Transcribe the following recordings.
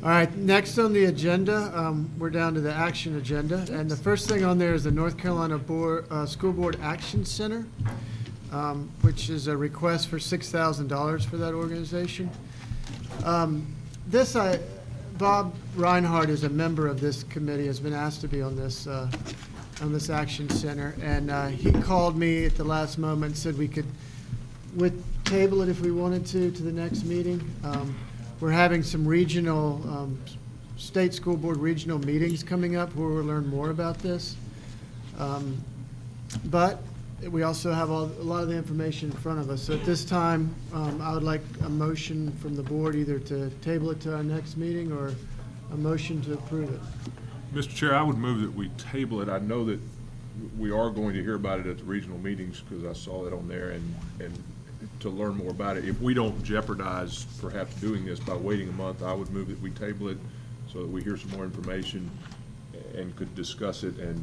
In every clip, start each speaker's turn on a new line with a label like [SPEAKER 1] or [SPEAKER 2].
[SPEAKER 1] All right, next on the agenda, we're down to the action agenda. And the first thing on there is the North Carolina School Board Action Center, which is a request for $6,000 for that organization. Bob Reinhardt is a member of this committee, has been asked to be on this action center. And he called me at the last moment and said we could table it if we wanted to the next meeting. We're having some regional, state school board regional meetings coming up where we'll learn more about this. But we also have a lot of the information in front of us. So at this time, I would like a motion from the board either to table it to our next meeting or a motion to approve it.
[SPEAKER 2] Mr. Chair, I would move that we table it. I know that we are going to hear about it at the regional meetings because I saw it on there and to learn more about it. If we don't jeopardize perhaps doing this by waiting a month, I would move that we table it so that we hear some more information and could discuss it and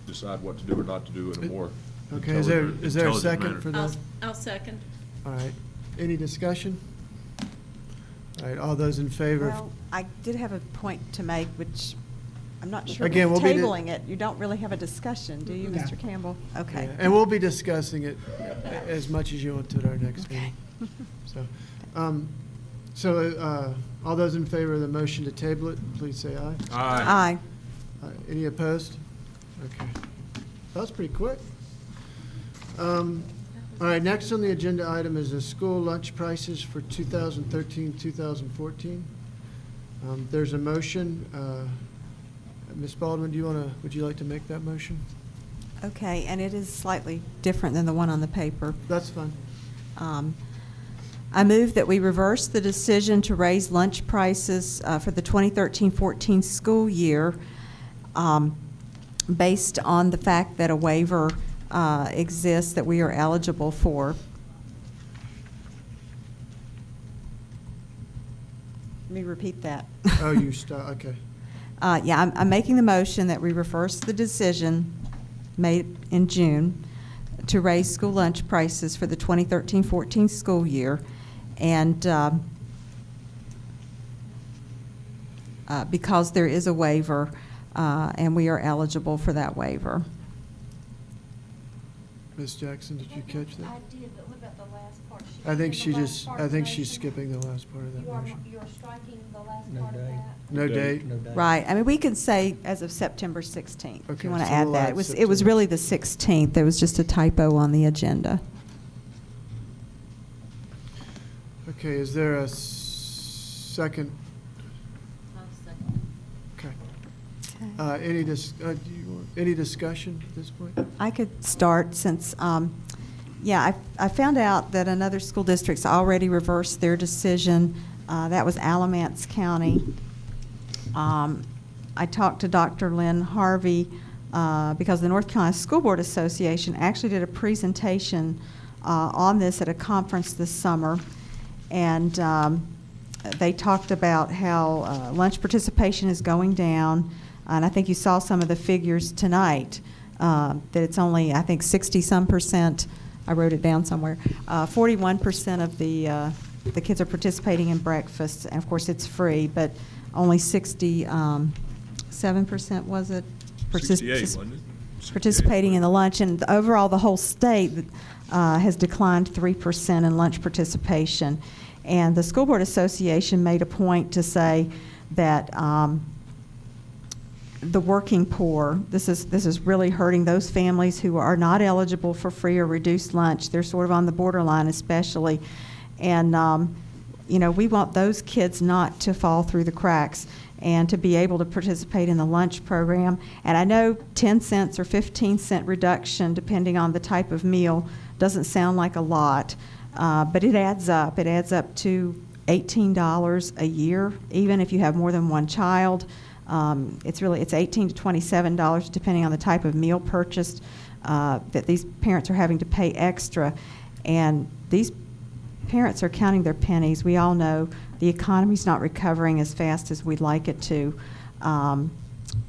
[SPEAKER 2] decide what to do or not to do in a more
[SPEAKER 1] Okay, is there a second for that?
[SPEAKER 3] I'll second.
[SPEAKER 1] All right, any discussion? All right, all those in favor?
[SPEAKER 4] Well, I did have a point to make, which I'm not sure.
[SPEAKER 1] Again,
[SPEAKER 4] with
[SPEAKER 1] we'll be
[SPEAKER 4] tabling it, you don't really have a discussion, do you,
[SPEAKER 1] No.
[SPEAKER 4] Mr. Campbell? Okay.
[SPEAKER 1] Yeah, and we'll be discussing it as much as you want to at our next meeting. So, all those in favor of the motion to table it, please say aye.
[SPEAKER 4] Aye.
[SPEAKER 1] Any opposed? Okay. That was pretty quick. All right, next on the agenda item is the school lunch prices for 2013-2014. There's a motion. Ms. Baldwin, would you like to make that motion?
[SPEAKER 4] Okay, and it is slightly different than the one on the paper.
[SPEAKER 1] That's fine.
[SPEAKER 4] I move that we reverse the decision to raise lunch prices for the 2013-14 school year based on the fact that a waiver exists that we are eligible for. Let me repeat that.
[SPEAKER 1] Oh, you start, okay.
[SPEAKER 4] Yeah, I'm making the motion that we reverse the decision made in June to raise school lunch prices for the 2013-14 school year, and because there is a waiver, and we are eligible for that waiver.
[SPEAKER 1] Ms. Jackson, did you catch that?
[SPEAKER 3] I did, but what about the last part?
[SPEAKER 1] I think she's skipping the last part of that motion.
[SPEAKER 3] You're striking the last
[SPEAKER 5] No
[SPEAKER 3] part of
[SPEAKER 5] date.
[SPEAKER 3] that?
[SPEAKER 1] No date?
[SPEAKER 5] No date.
[SPEAKER 4] Right. I mean, we could say as of September 16th, if
[SPEAKER 1] Okay,
[SPEAKER 4] you want to
[SPEAKER 1] so
[SPEAKER 4] add
[SPEAKER 1] we'll
[SPEAKER 4] that.
[SPEAKER 1] add
[SPEAKER 4] It was
[SPEAKER 1] September.
[SPEAKER 4] really the 16th. There was just a typo on the agenda.
[SPEAKER 1] Okay, is there a second?
[SPEAKER 3] I'll second.
[SPEAKER 1] Okay. Any discussion at this point?
[SPEAKER 4] I could start since, yeah, I found out that another school district's already reversed their decision. That was Alamance County. I talked to Dr. Lynn Harvey because the North Carolina School Board Association actually did a presentation on this at a conference this summer. And they talked about how lunch participation is going down. And I think you saw some of the figures tonight, that it's only, I think, 60-some%. I wrote it down somewhere. 41% of the kids are participating in breakfast. And, of course, it's free, but only 67%, was it?
[SPEAKER 2] 68, wasn't it?
[SPEAKER 4] Participating in the lunch. And overall, the whole state has declined 3% in lunch participation. And the School Board Association made a point to say that the working poor, this is really hurting those families who are not eligible for free or reduced lunch. They're sort of on the borderline especially. And, you know, we want those kids not to fall through the cracks and to be able to participate in the lunch program. And I know 10 cents or 15-cent reduction, depending on the type of meal, doesn't sound like a lot, but it adds up. It adds up to $18 a year, even if you have more than one child. It's $18 to $27, depending on the type of meal purchased, that these parents are having to pay extra. And these parents are counting their pennies. We all know the economy's not recovering as fast as we'd like it to.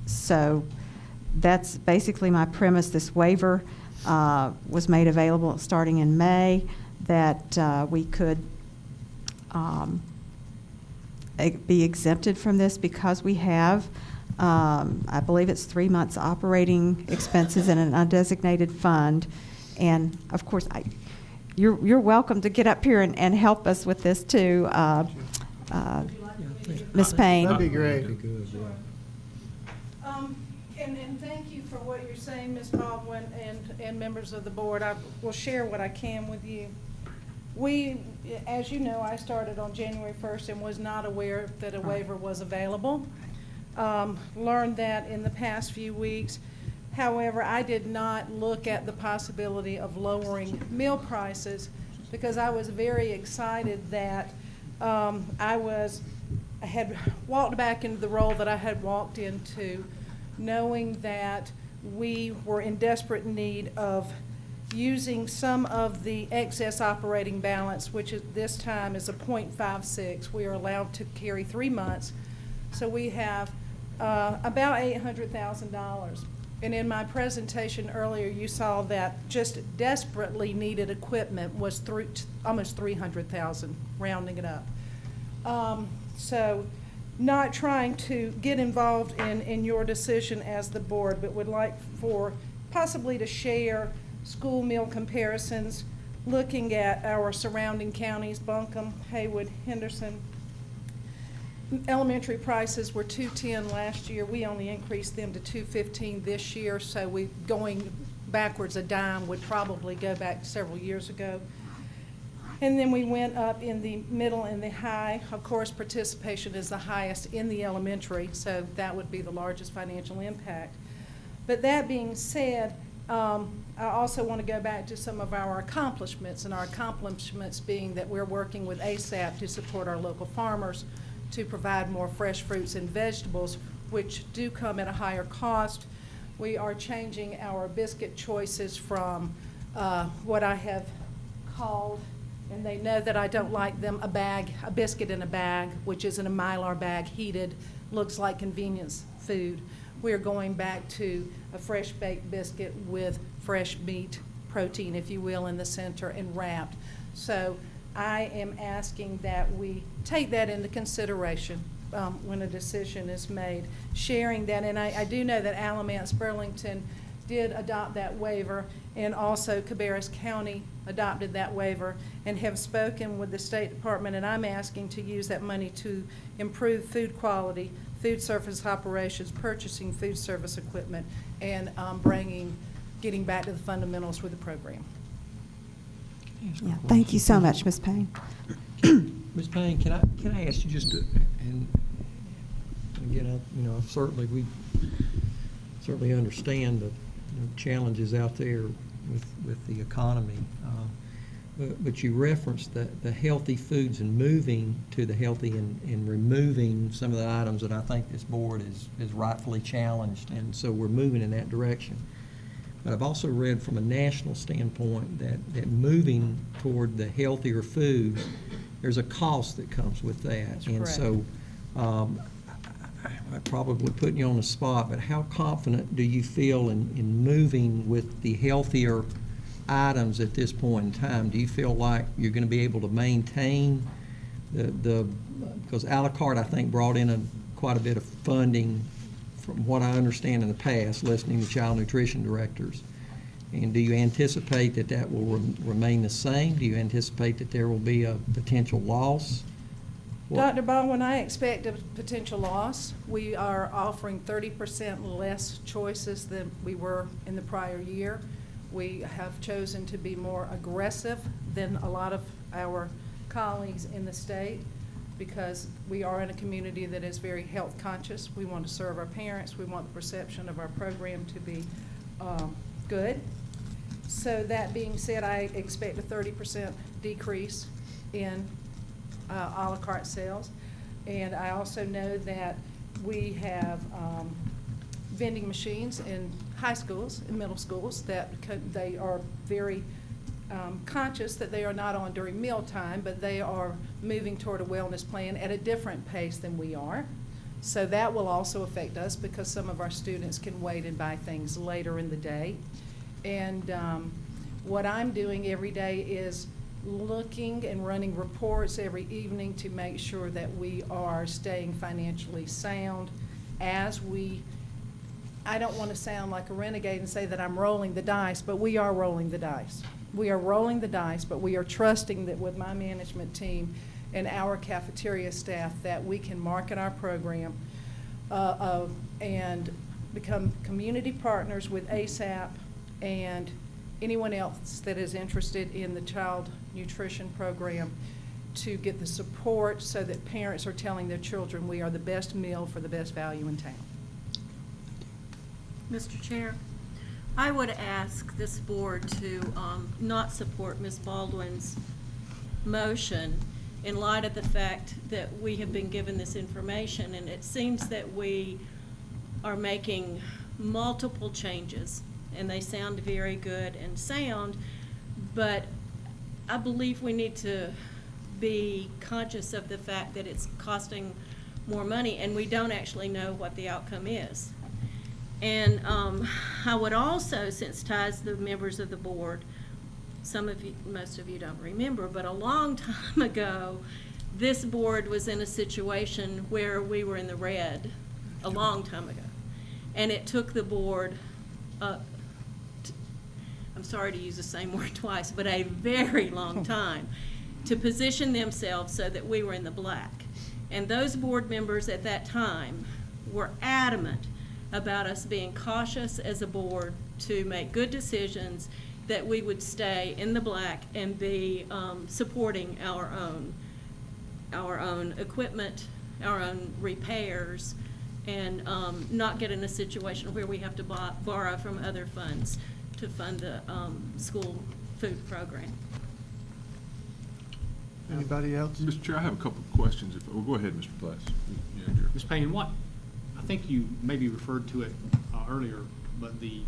[SPEAKER 4] So that's basically my premise. This waiver was made available starting in May, that we could be exempted from this because we have, I believe it's 3 months operating expenses in an undesignated fund. And of course, you're welcome to get up here and help us with this too, Ms. Payne.
[SPEAKER 1] That'd be great.
[SPEAKER 5] And thank you for what you're saying, Ms. Baldwin, and members of the board. I will share what I can with you. We, as you know, I started on January 1st and was not aware that a waiver was available. Learned that in the past few weeks. However, I did not look at the possibility of lowering meal prices because I was very excited that I had walked back into the role that I had walked into, knowing that we were in desperate need of using some of the excess operating balance, which is, this time is a .56. We are allowed to carry 3 months. So we have about $800,000. And in my presentation earlier, you saw that just desperately needed equipment was almost $300,000, rounding it up. So not trying to get involved in your decision as the board, but would like for possibly to share school meal comparisons, looking at our surrounding counties, Buncombe, Haywood, Henderson. Elementary prices were $2.10 last year. We only increased them to $2.15 this year, so going backwards a dime would probably go back several years ago. And then we went up in the middle and the high. Of course, participation is the highest in the elementary, so that would be the largest financial impact. But that being said, I also want to go back to some of our accomplishments, and our accomplishments being that we're working with ASAP to support our local farmers to provide more fresh fruits and vegetables, which do come at a higher cost. We are changing our biscuit choices from what I have called, and they know that I don't like them, a biscuit in a bag, which is in a Mylar bag, heated, looks like convenience food. We are going back to a fresh baked biscuit with fresh meat, protein, if you will, in the center and wrapped. So I am asking that we take that into consideration when a decision is made, sharing that. And I do know that Alamance Burlington did adopt that waiver, and also Cabarrus County adopted that waiver, and have spoken with the State Department, and I'm asking to use that money to improve food quality, food service operations, purchasing food service equipment, and getting back to the fundamentals with the program.
[SPEAKER 4] Yeah, thank you so much, Ms. Payne.
[SPEAKER 6] Ms. Payne, can I ask you just to, and again, we certainly understand the challenges out there with the economy, but you referenced the healthy foods and moving to the healthy and removing some of the items that I think this board is rightfully challenged, and so we're moving in that direction. But I've also read from a national standpoint that moving toward the healthier food, there's a cost that comes with that.
[SPEAKER 5] That's
[SPEAKER 6] and
[SPEAKER 5] correct.
[SPEAKER 6] So I'm probably putting you on the spot, but how confident do you feel in moving with the healthier items at this point in time? Do you feel like you're going to be able to maintain because a la carte, I think, brought in quite a bit of funding from what I understand in the past, listening to child nutrition directors. And do you anticipate that will remain the same? Do you anticipate that there will be a potential loss?
[SPEAKER 5] Dr. Baldwin, I expect a potential loss. We are offering 30% less choices than we were in the prior year. We have chosen to be more aggressive than a lot of our colleagues in the state, because we are in a community that is very health conscious. We want to serve our parents. We want the perception of our program to be good. So that being said, I expect a 30% decrease in a la carte sales. And I also know that we have vending machines in high schools and middle schools that they are very conscious that they are not on during mealtime, but they are moving toward a wellness plan at a different pace than we are. So that will also affect us, because some of our students can wait and buy things later in the day. And what I'm doing every day is looking and running reports every evening to make sure that we are staying financially sound as I don't want to sound like a renegade and say that I'm rolling the dice, but we are rolling the dice. We are rolling the dice, but we are trusting that with my management team and our cafeteria staff that we can market our program and become community partners with ASAP and anyone else that is interested in the child nutrition program to get the support so that parents are telling their children we are the best meal for the best value in town.
[SPEAKER 3] Mr. Chair, I would ask this board to not support Ms. Baldwin's motion in light of the fact that we have been given this information, and it seems that we are making multiple changes, and they sound very good and sound, but I believe we need to be conscious of the fact that it's costing more money, and we don't actually know what the outcome is. And I would also sensitize the members of the board, some of you, most of you don't remember, but a long time ago, this board was in a situation where we were in the red a long time ago. And it took the board, I'm sorry to use the same word twice, but a very long time to position themselves so that we were in the black. And those board members at that time were adamant about us being cautious as a board to make good decisions, that we would stay in the black and be supporting our own equipment, our own repairs, and not get in a situation where we have to borrow from other funds to fund the school food program.
[SPEAKER 1] Anybody else?
[SPEAKER 2] Mr. Chair, I have a couple of questions. Well, go ahead, Mr. Pless.
[SPEAKER 7] Ms. Payne, I think you maybe referred to it earlier, but the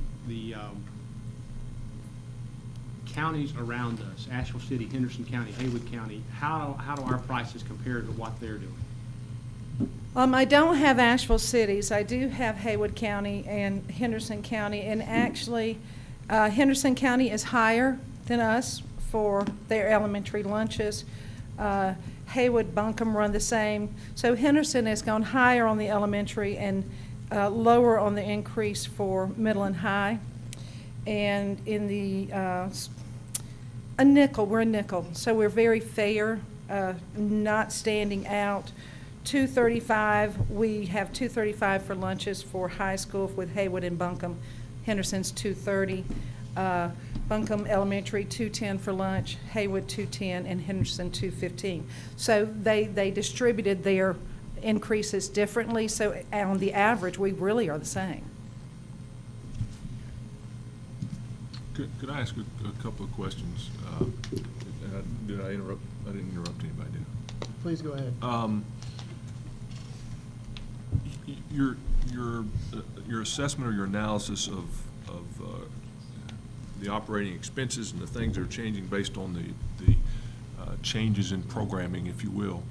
[SPEAKER 7] counties around us, Asheville City, Henderson County, Haywood County, how do our prices compare to what they're doing?
[SPEAKER 5] I don't have Asheville cities. I do have Haywood County and Henderson County, and actually Henderson County is higher than us for their elementary lunches. Haywood, Buncombe run the same. So Henderson has gone higher on the elementary and lower on the increase for middle and high. And in the a nickel, we're a nickel. So we're very fair, not standing out. $2.35, we have $2.35 for lunches for high school with Haywood and Buncombe. Henderson's $2.30. Buncombe Elementary, $2.10 for lunch, Haywood $2.10, and Henderson $2.15. So they distributed their increases differently, so on the average, we really are the same.
[SPEAKER 2] Could I ask a couple of questions? Did I interrupt? I didn't interrupt anybody, did I?
[SPEAKER 1] Please go ahead.
[SPEAKER 2] Your assessment or your analysis of the operating expenses and the things that are changing based on the changes in programming, if you will.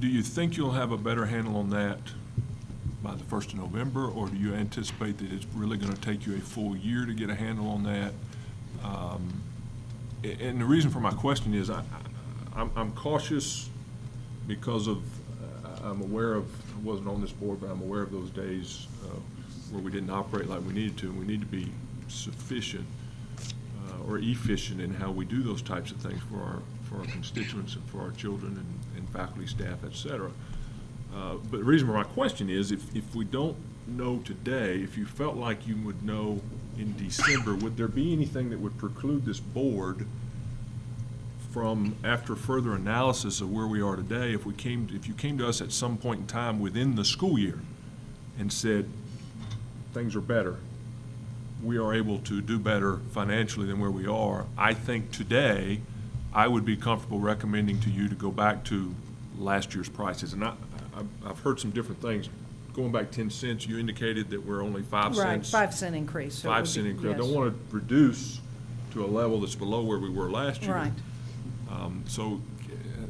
[SPEAKER 2] Do you think you'll have a better handle on that by the 1st of November, or do you anticipate that it's really going to take you a full year to get a handle on that? And the reason for my question is I'm cautious because of I'm aware of, I wasn't on this board, but I'm aware of those days where we didn't operate like we needed to, and we need to be sufficient or efficient in how we do those types of things for our constituents and for our children and faculty, staff, et cetera. But the reason for my question is if we don't know today, if you felt like you would know in December, would there be anything that would preclude this board from, after further analysis of where we are today, if you came to us at some point in time within the school year and said things are better, we are able to do better financially than where we are, I think today I would be comfortable recommending to you to go back to last year's prices. And I've heard some different things. Going back 10 cents, you indicated that we're only 5 cents.
[SPEAKER 5] Right, 5 cent increase. So
[SPEAKER 2] 5 cent increase. I don't
[SPEAKER 5] yes.
[SPEAKER 2] want to reduce to a level that's below where we were last year.
[SPEAKER 5] Right.
[SPEAKER 2] So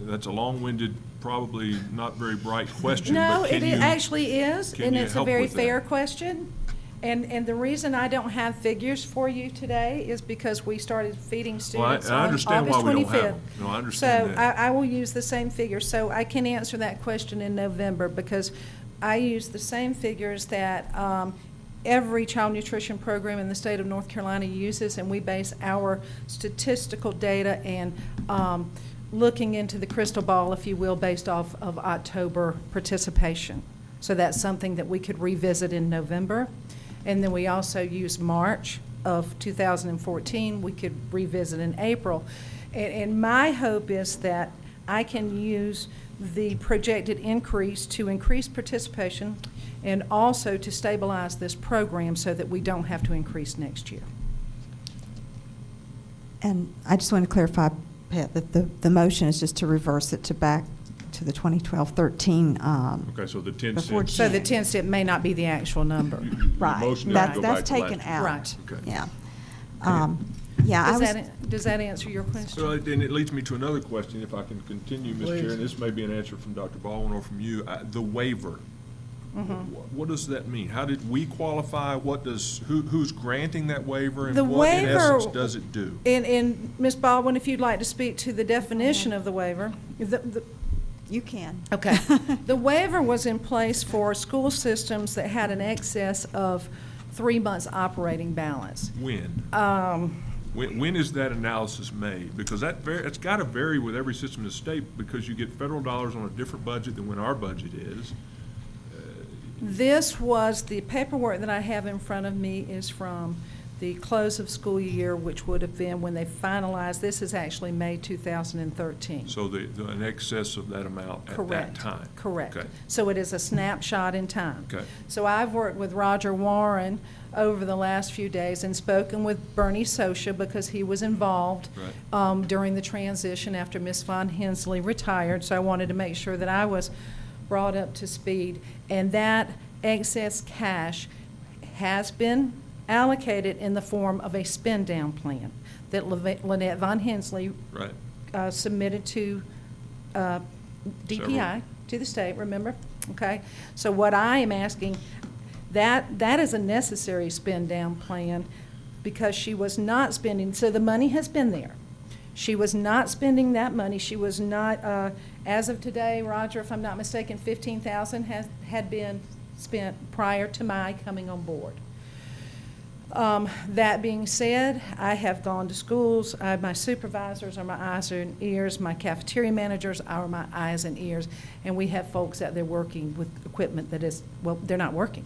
[SPEAKER 2] that's a long-winded, probably not very bright question.
[SPEAKER 5] No,
[SPEAKER 2] but
[SPEAKER 5] it actually is,
[SPEAKER 2] can
[SPEAKER 5] and
[SPEAKER 2] you
[SPEAKER 5] it's a
[SPEAKER 2] help
[SPEAKER 5] very
[SPEAKER 2] with that?
[SPEAKER 5] fair question. And the reason I don't have figures for you today is because we started feeding
[SPEAKER 2] Well,
[SPEAKER 5] students
[SPEAKER 2] I
[SPEAKER 5] on
[SPEAKER 2] understand why
[SPEAKER 5] August
[SPEAKER 2] we don't
[SPEAKER 5] 25th.
[SPEAKER 2] have them. No, I understand
[SPEAKER 5] So
[SPEAKER 2] that.
[SPEAKER 5] I will use the same figures. So I can answer that question in November because I use the same figures that every child nutrition program in the state of North Carolina uses, and we base our statistical data and looking into the crystal ball, if you will, based off of October participation. So that's something that we could revisit in November. And then we also use March of 2014. We could revisit in April. And my hope is that I can use the projected increase to increase participation and also to stabilize this program so that we don't have to increase next year.
[SPEAKER 4] And I just want to clarify, Pat, that the motion is just to reverse it to back to the 2012-13.
[SPEAKER 2] Okay, so the 10
[SPEAKER 4] Before
[SPEAKER 2] cents.
[SPEAKER 5] So the 10 cent may not be the actual number.
[SPEAKER 2] The
[SPEAKER 4] Right,
[SPEAKER 2] motion doesn't
[SPEAKER 4] that's
[SPEAKER 2] go back to
[SPEAKER 4] taken
[SPEAKER 2] last
[SPEAKER 4] out.
[SPEAKER 5] Right.
[SPEAKER 2] Okay.
[SPEAKER 4] Yeah. Yeah, I was,
[SPEAKER 5] Does that answer your
[SPEAKER 2] Well,
[SPEAKER 5] question?
[SPEAKER 2] then it leads me to another question, if I can continue, Ms. Chair,
[SPEAKER 1] Please.
[SPEAKER 2] and this may be an answer from Dr. Baldwin or from you. The waiver, what does that mean? How did we qualify? What does, who's granting that waiver?
[SPEAKER 5] The
[SPEAKER 2] And what, in
[SPEAKER 5] waiver-
[SPEAKER 2] essence, does it do?
[SPEAKER 5] And Ms. Baldwin, if you'd like to speak to the definition of the waiver,
[SPEAKER 4] you can.
[SPEAKER 5] okay. The waiver was in place for school systems that had an excess of 3 months operating balance.
[SPEAKER 2] When? When is that analysis made? Because it's got to vary with every system in the state because you get federal dollars on a different budget than when our budget is.
[SPEAKER 5] This was, the paperwork that I have in front of me is from the close of school year, which would have been when they finalized, this is actually May 2013.
[SPEAKER 2] So an excess of that amount at that
[SPEAKER 5] Correct.
[SPEAKER 2] time?
[SPEAKER 5] Correct.
[SPEAKER 2] Okay.
[SPEAKER 5] So it is a snapshot in time.
[SPEAKER 2] Okay.
[SPEAKER 5] So I've worked with Roger Warren over the last few days and spoken with Bernie Sosha because he was involved
[SPEAKER 2] Right.
[SPEAKER 5] during the transition after Miss Von Hensley retired. So I wanted to make sure that I was brought up to speed. And that excess cash has been allocated in the form of a spend-down plan that Lynette Von Hensley
[SPEAKER 2] Right.
[SPEAKER 5] submitted to DPI,
[SPEAKER 2] Several.
[SPEAKER 5] to the state, remember? Okay, so what I am asking, that is a necessary spend-down plan because she was not spending, so the money has been there. She was not spending that money. She was not, as of today, Roger, if I'm not mistaken, 15,000 had been spent prior to my coming on board. That being said, I have gone to schools. My supervisors are my eyes and ears. My cafeteria managers are my eyes and ears. And we have folks out there working with equipment that is, well, they're not working.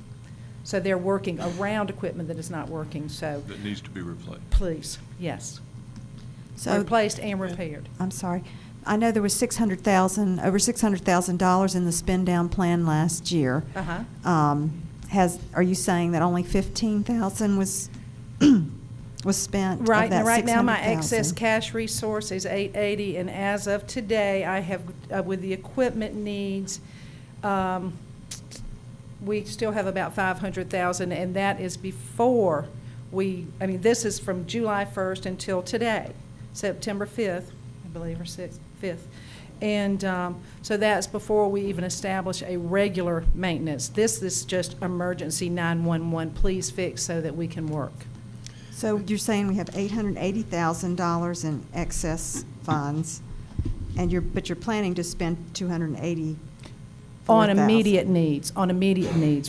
[SPEAKER 5] So they're working around equipment that is not working. So
[SPEAKER 2] That needs to be replaced.
[SPEAKER 5] please, yes.
[SPEAKER 4] So,
[SPEAKER 5] Replaced and repaired.
[SPEAKER 4] I'm sorry. I know there was over $600,000 in the spend-down plan last year.
[SPEAKER 5] Uh-huh.
[SPEAKER 4] Are you saying that only 15,000 was spent of
[SPEAKER 5] Right,
[SPEAKER 4] that
[SPEAKER 5] right now, my
[SPEAKER 4] 600,000?
[SPEAKER 5] excess cash resource is 880, and as of today, I have, with the equipment needs, we still have about 500,000, and that is before this is from July 1st until today, September 5th, I believe, or 6th, 5th. And so that's before we even establish a regular maintenance. This is just emergency 911, please fix so that we can work.
[SPEAKER 4] So you're saying we have $880,000 in excess funds, and but you're planning to spend $284,000?
[SPEAKER 5] On immediate needs.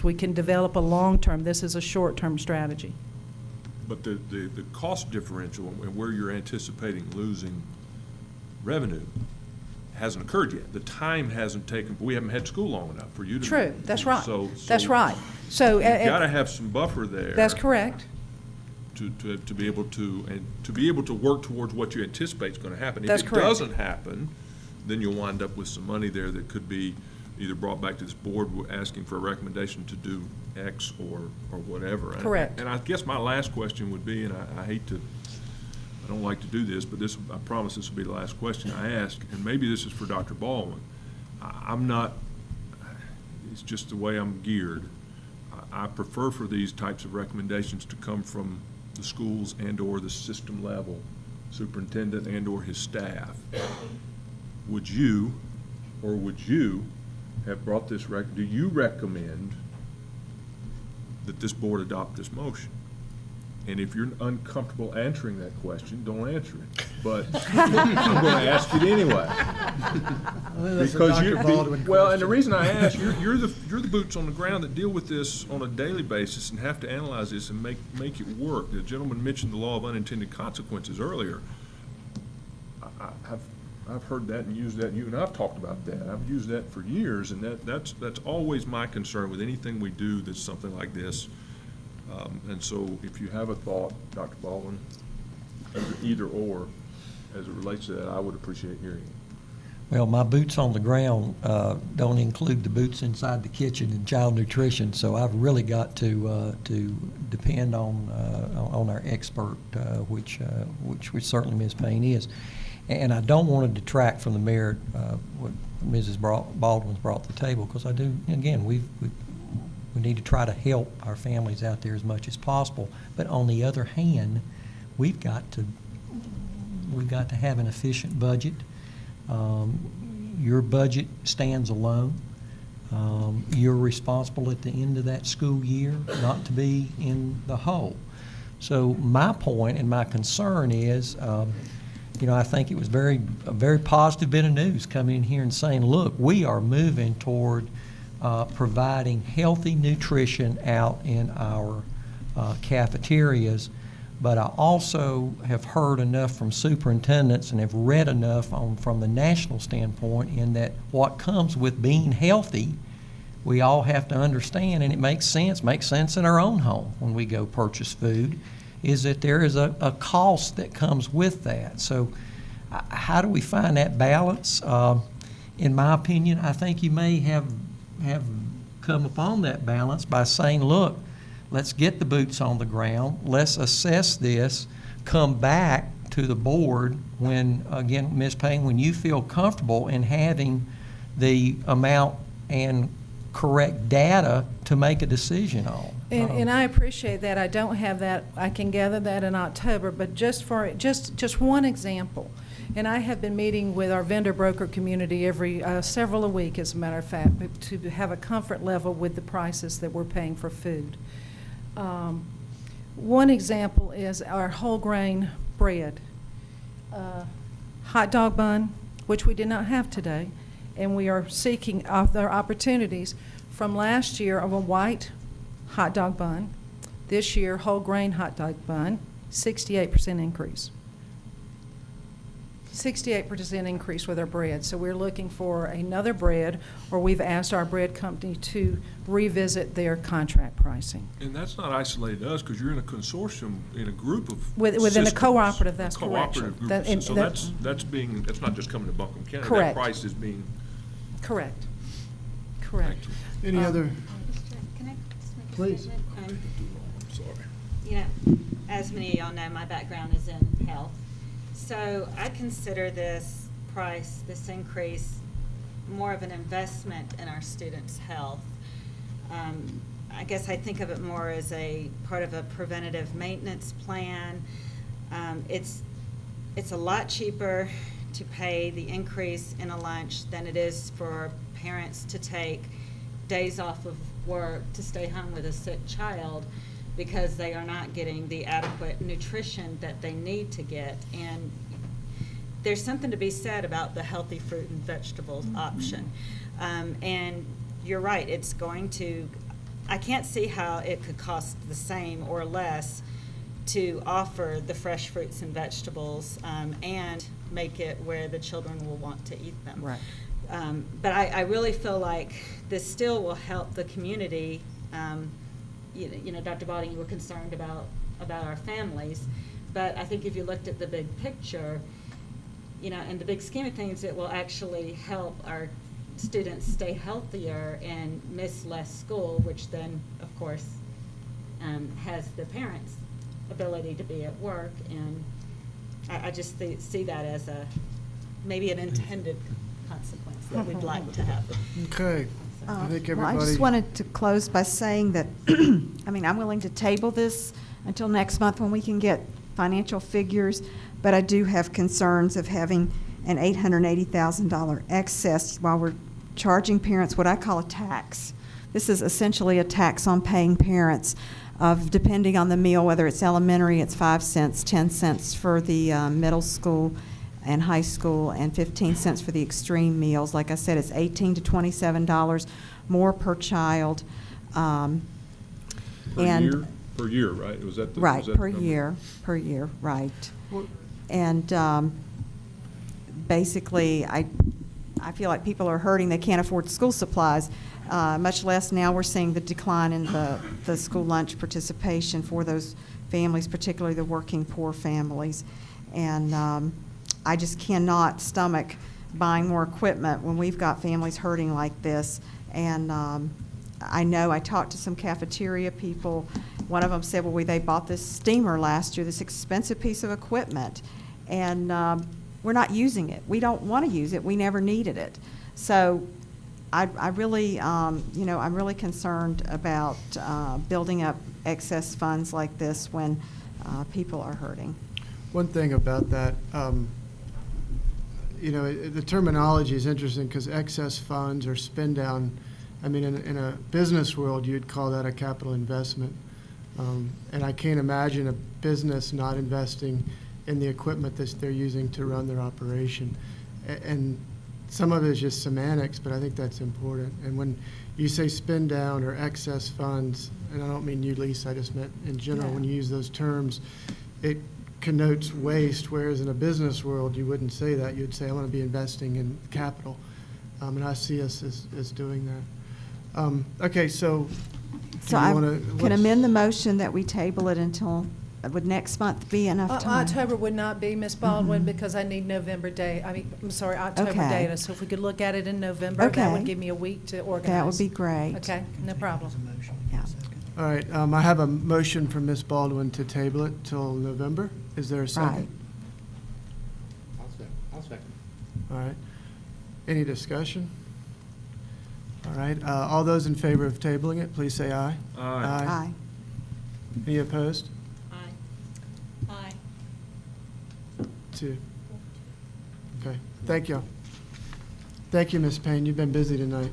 [SPEAKER 5] We can develop a long-term, this is a short-term strategy.
[SPEAKER 2] But the cost differential and where you're anticipating losing revenue hasn't occurred yet. The time hasn't taken, we haven't had school long enough for you to.
[SPEAKER 5] True, that's right. That's
[SPEAKER 2] So
[SPEAKER 5] right. So
[SPEAKER 2] you've got to have some buffer there.
[SPEAKER 5] that's correct.
[SPEAKER 2] To be able to work towards what you anticipate is going to happen.
[SPEAKER 5] That's
[SPEAKER 2] If it
[SPEAKER 5] correct.
[SPEAKER 2] doesn't happen, then you'll wind up with some money there that could be either brought back to this board asking for a recommendation to do X or whatever.
[SPEAKER 5] Correct.
[SPEAKER 2] And I guess my last question would be, and I don't like to do this, but I promise this will be the last question I ask, and maybe this is for Dr. Baldwin. It's just the way I'm geared. I prefer for these types of recommendations to come from the schools and/or the system level, superintendent and/or his staff. Would you have brought this do you recommend that this board adopt this motion. And if you're uncomfortable answering that question, don't answer it. But I'm going to ask it anyway.
[SPEAKER 1] That's a
[SPEAKER 2] Because
[SPEAKER 1] Dr.
[SPEAKER 2] you,
[SPEAKER 1] Baldwin
[SPEAKER 2] well, and the
[SPEAKER 1] question.
[SPEAKER 2] reason I ask, you're the boots on the ground that deal with this on a daily basis and have to analyze this and make it work. The gentleman mentioned the law of unintended consequences earlier. I've heard that and used that, and you and I've talked about that. I've used that for years, and that's always my concern with anything we do that's something like this. And so if you have a thought, Dr. Baldwin, either or, as it relates to that, I would appreciate hearing it.
[SPEAKER 6] Well, my boots on the ground don't include the boots inside the kitchen and child nutrition, so I've really got to depend on our expert, which certainly Ms. Payne is. And I don't want to detract from the merit what Mrs. Baldwin's brought to the table, because I do, again, we need to try to help our families out there as much as possible. But on the other hand, we've got to have an efficient budget. Your budget stands alone. You're responsible at the end of that school year not to be in the hole. So my point and my concern is, I think it was a very positive bit of news coming in here and saying, look, we are moving toward providing healthy nutrition out in our cafeterias. But I also have heard enough from superintendents and have read enough from the national standpoint in that what comes with being healthy, we all have to understand, and it makes sense in our own home when we go purchase food, is that there is a cost that comes with that. So how do we find that balance? In my opinion, I think you may have come upon that balance by saying, look, let's get the boots on the ground, let's assess this, come back to the board when, again, Ms. Payne, when you feel comfortable in having the amount and correct data to make a decision on.
[SPEAKER 5] And I appreciate that. I don't have that. I can gather that in October, but just one example. And I have been meeting with our vendor broker community every several a week, as a matter of fact, to have a comfort level with the prices that we're paying for food. One example is our whole grain bread, hot dog bun, which we did not have today, and we are seeking other opportunities. From last year of a white hot dog bun, this year whole grain hot dog bun, 68% increase. 68% increase with our bread. So we're looking for another bread, or we've asked our bread company to revisit their contract pricing.
[SPEAKER 2] And that's not isolated to us, because you're in a consortium, in a group of
[SPEAKER 5] Within a
[SPEAKER 2] systems.
[SPEAKER 5] cooperative, that's correct.
[SPEAKER 2] Cooperative group.
[SPEAKER 5] That- and
[SPEAKER 2] So
[SPEAKER 5] that-
[SPEAKER 2] that's not just coming to Buncombe County.
[SPEAKER 5] Correct.
[SPEAKER 2] That price is being.
[SPEAKER 5] Correct. Correct.
[SPEAKER 1] Any other,
[SPEAKER 8] Can I just make a
[SPEAKER 1] Please.
[SPEAKER 8] statement?
[SPEAKER 2] Sorry.
[SPEAKER 8] You know, as many of y'all know, my background is in health. So I consider this price, this increase, more of an investment in our students' health. I guess I think of it more as a part of a preventative maintenance plan. It's a lot cheaper to pay the increase in a lunch than it is for parents to take days off of work to stay home with a sick child because they are not getting the adequate nutrition that they need to get. And there's something to be said about the healthy fruit and vegetables option. And you're right, it's going to, I can't see how it could cost the same or less to offer the fresh fruits and vegetables and make it where the children will want to eat them.
[SPEAKER 5] Right.
[SPEAKER 8] But I really feel like this still will help the community. You know, Dr. Baldwin, you were concerned about our families, but I think if you looked at the big picture, you know, in the big scheme of things, it will actually help our students stay healthier and miss less school, which then, of course, has the parents' ability to be at work. And I just see that as maybe an intended consequence that we'd like to have.
[SPEAKER 1] okay. I think
[SPEAKER 4] Well, I
[SPEAKER 1] everybody.
[SPEAKER 4] just wanted to close by saying that, I mean, I'm willing to table this until next month when we can get financial figures, but I do have concerns of having an $880,000 excess while we're charging parents what I call a tax this is essentially a tax on paying parents of, depending on the meal, whether it's elementary, it's 5 cents, 10 cents for the middle school and high school, and 15 cents for the extreme meals. Like I said, it's $18 to $27 more per child. And
[SPEAKER 2] Per year, right? Was that the?
[SPEAKER 4] right,
[SPEAKER 2] was that the
[SPEAKER 4] per
[SPEAKER 2] number?
[SPEAKER 4] year, right.
[SPEAKER 1] Well-
[SPEAKER 4] And basically, I feel like people are hurting. They can't afford school supplies, much less now we're seeing the decline in the school lunch participation for those families, particularly the working poor families. And I just cannot stomach buying more equipment when we've got families hurting like this. And I know I talked to some cafeteria people. One of them said, well, they bought this steamer last year, this expensive piece of equipment, and we're not using it. We don't want to use it. We never needed it. So I really, I'm really concerned about building up excess funds like this when people are hurting.
[SPEAKER 1] One thing about that, the terminology is interesting because excess funds or spend down, I mean, in a business world, you'd call that a capital investment. And I can't imagine a business not investing in the equipment that they're using to run their operation. And some of it is just semantics, but I think that's important. And when you say spend down or excess funds, and I don't mean you, Lisa, I just meant in general,
[SPEAKER 4] Yeah.
[SPEAKER 1] when you use those terms, it connotes waste, whereas in a business world, you wouldn't say that. You'd say, I want to be investing in capital. And I see us as doing that. Okay, so
[SPEAKER 4] So
[SPEAKER 1] do you
[SPEAKER 4] I
[SPEAKER 1] wanna-
[SPEAKER 4] can
[SPEAKER 1] what's-
[SPEAKER 4] amend the motion that we table it until, would next month be enough time?
[SPEAKER 5] October would not be, Ms. Baldwin, because I need November October
[SPEAKER 4] Okay.
[SPEAKER 5] data. So if we could look at it in November, that
[SPEAKER 4] Okay.
[SPEAKER 5] would give me a week to organize.
[SPEAKER 4] That would be great.
[SPEAKER 5] Okay, no problem.
[SPEAKER 4] Yeah.
[SPEAKER 1] All right, I have a motion from Ms. Baldwin to table it till November. Is there a
[SPEAKER 4] Right.
[SPEAKER 1] second?
[SPEAKER 7] I'll second.
[SPEAKER 1] All right. Any discussion? All right, all those in favor of tabling it, please say aye.
[SPEAKER 4] Aye.
[SPEAKER 1] Any opposed?
[SPEAKER 3] Aye.
[SPEAKER 1] 2. Okay, thank you. Thank you, Ms. Payne, you've been busy tonight.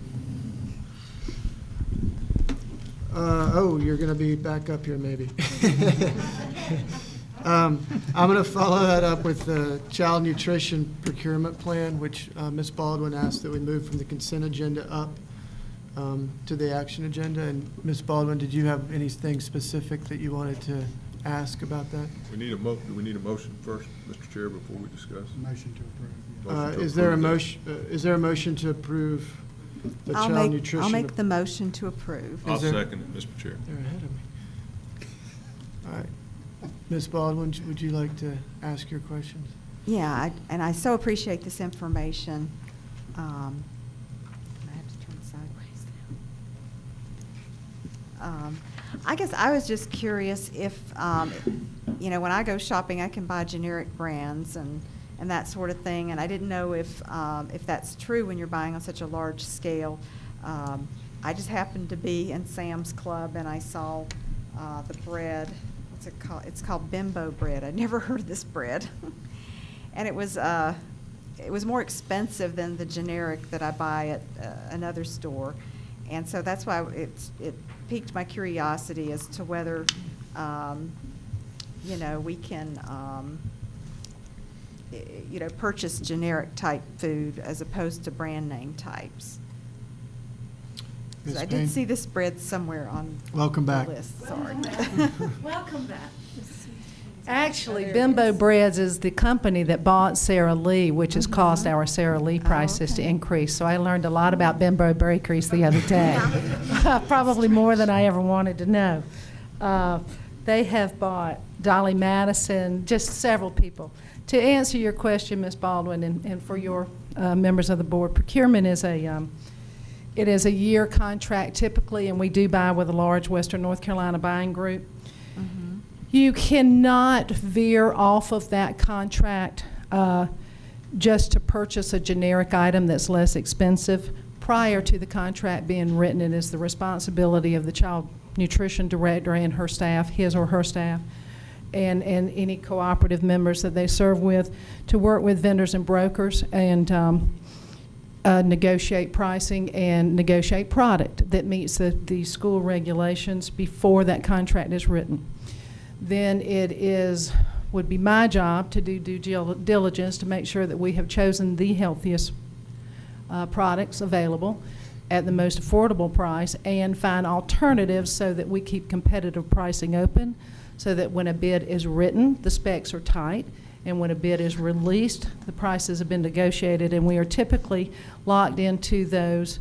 [SPEAKER 1] You're going to be back up here maybe. I'm going to follow that up with the child nutrition procurement plan, which Ms. Baldwin asked that we move from the consent agenda up to the action agenda. And Ms. Baldwin, did you have anything specific that you wanted to ask about that?
[SPEAKER 2] Do we need a motion first, Mr. Chair, before we discuss?
[SPEAKER 9] Motion to approve.
[SPEAKER 2] Motion to
[SPEAKER 1] Is there a
[SPEAKER 2] approve that.
[SPEAKER 1] motion, is there a motion to approve the
[SPEAKER 4] I'll
[SPEAKER 1] child
[SPEAKER 4] make,
[SPEAKER 1] nutrition?
[SPEAKER 4] I'll make the motion to approve.
[SPEAKER 2] I'll
[SPEAKER 1] Is there-
[SPEAKER 2] second it, Mr. Chair.
[SPEAKER 1] They're ahead of me. All right. Ms. Baldwin, would you like to ask your questions?
[SPEAKER 4] Yeah, and I so appreciate this information. I have to turn sideways now. I guess I was just curious if, when I go shopping, I can buy generic brands and that sort of thing, and I didn't know if that's true when you're buying on such a large scale. I just happened to be in Sam's Club, and I saw the bread. What's it called? It's called Bimbo bread. I'd never heard of this bread. And it was more expensive than the generic that I buy at another store. And so that's why it piqued my curiosity as to whether, we can, purchase generic type food as opposed to brand name types. So
[SPEAKER 1] Ms.
[SPEAKER 4] I
[SPEAKER 1] Payne?
[SPEAKER 4] did see this bread somewhere on
[SPEAKER 1] Welcome
[SPEAKER 4] the
[SPEAKER 1] back.
[SPEAKER 4] list, sorry.
[SPEAKER 3] Welcome back.
[SPEAKER 5] Actually, Bimbo Breads is the company that bought Sara Lee, which has caused our Sara Lee prices to
[SPEAKER 4] okay.
[SPEAKER 5] increase. So I learned a lot about Bimbo bakeries the other day, probably more than I ever wanted to know. They have bought Dolly Madison, just several people. To answer your question, Ms. Baldwin, and for your members of the board, procurement is it is a year contract typically, and we do buy with a large Western North Carolina buying group.
[SPEAKER 4] Mhm.
[SPEAKER 5] You cannot veer off of that contract just to purchase a generic item that's less expensive. Prior to the contract being written, it is the responsibility of the child nutrition director and her staff, his or her staff, and any cooperative members that they serve with, to work with vendors and brokers and negotiate pricing and negotiate product that meets the school regulations before that contract is written. Then would be my job to do due diligence to make sure that we have chosen the healthiest products available at the most affordable price and find alternatives so that we keep competitive pricing open, so that when a bid is written, the specs are tight, and when a bid is released, the prices have been negotiated, and we are typically locked into those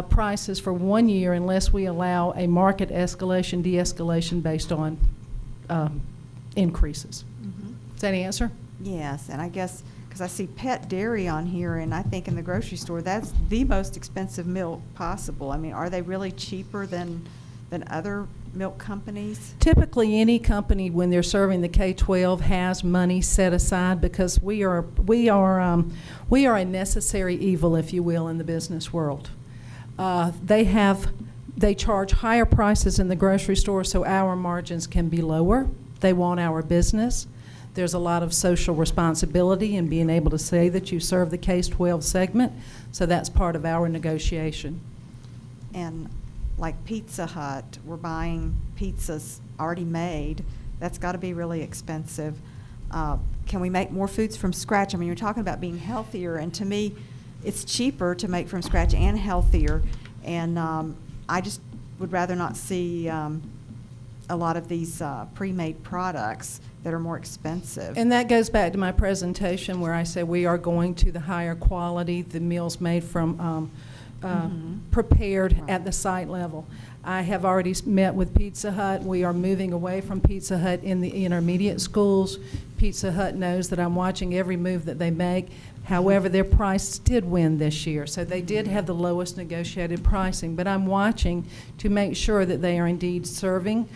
[SPEAKER 5] prices for 1 year unless we allow a market escalation, de-escalation based on increases.
[SPEAKER 4] Mhm.
[SPEAKER 5] Does that answer?
[SPEAKER 4] Yes, and I guess, because I see pet dairy on here, and I think in the grocery store, that's the most expensive milk possible. I mean, are they really cheaper than other milk companies?
[SPEAKER 5] Typically, any company, when they're serving the K-12, has money set aside because we are a necessary evil, if you will, in the business world. They charge higher prices in the grocery store so our margins can be lower. They want our business. There's a lot of social responsibility in being able to say that you serve the K-12 segment, so that's part of our negotiation.
[SPEAKER 4] And like Pizza Hut, we're buying pizzas already made. That's got to be really expensive. Can we make more foods from scratch? I mean, you're talking about being healthier, and to me, it's cheaper to make from scratch and healthier. And I just would rather not see a lot of these pre-made products that are more expensive.
[SPEAKER 5] And that goes back to my presentation where I say we are going to the higher quality, the meals made from prepared at the site level. I have already met with Pizza Hut. We are moving away from Pizza Hut in the intermediate schools. Pizza Hut knows that I'm watching every move that they make. However, their price did win this year, so they did have the lowest negotiated pricing. But I'm watching to make sure that they are indeed serving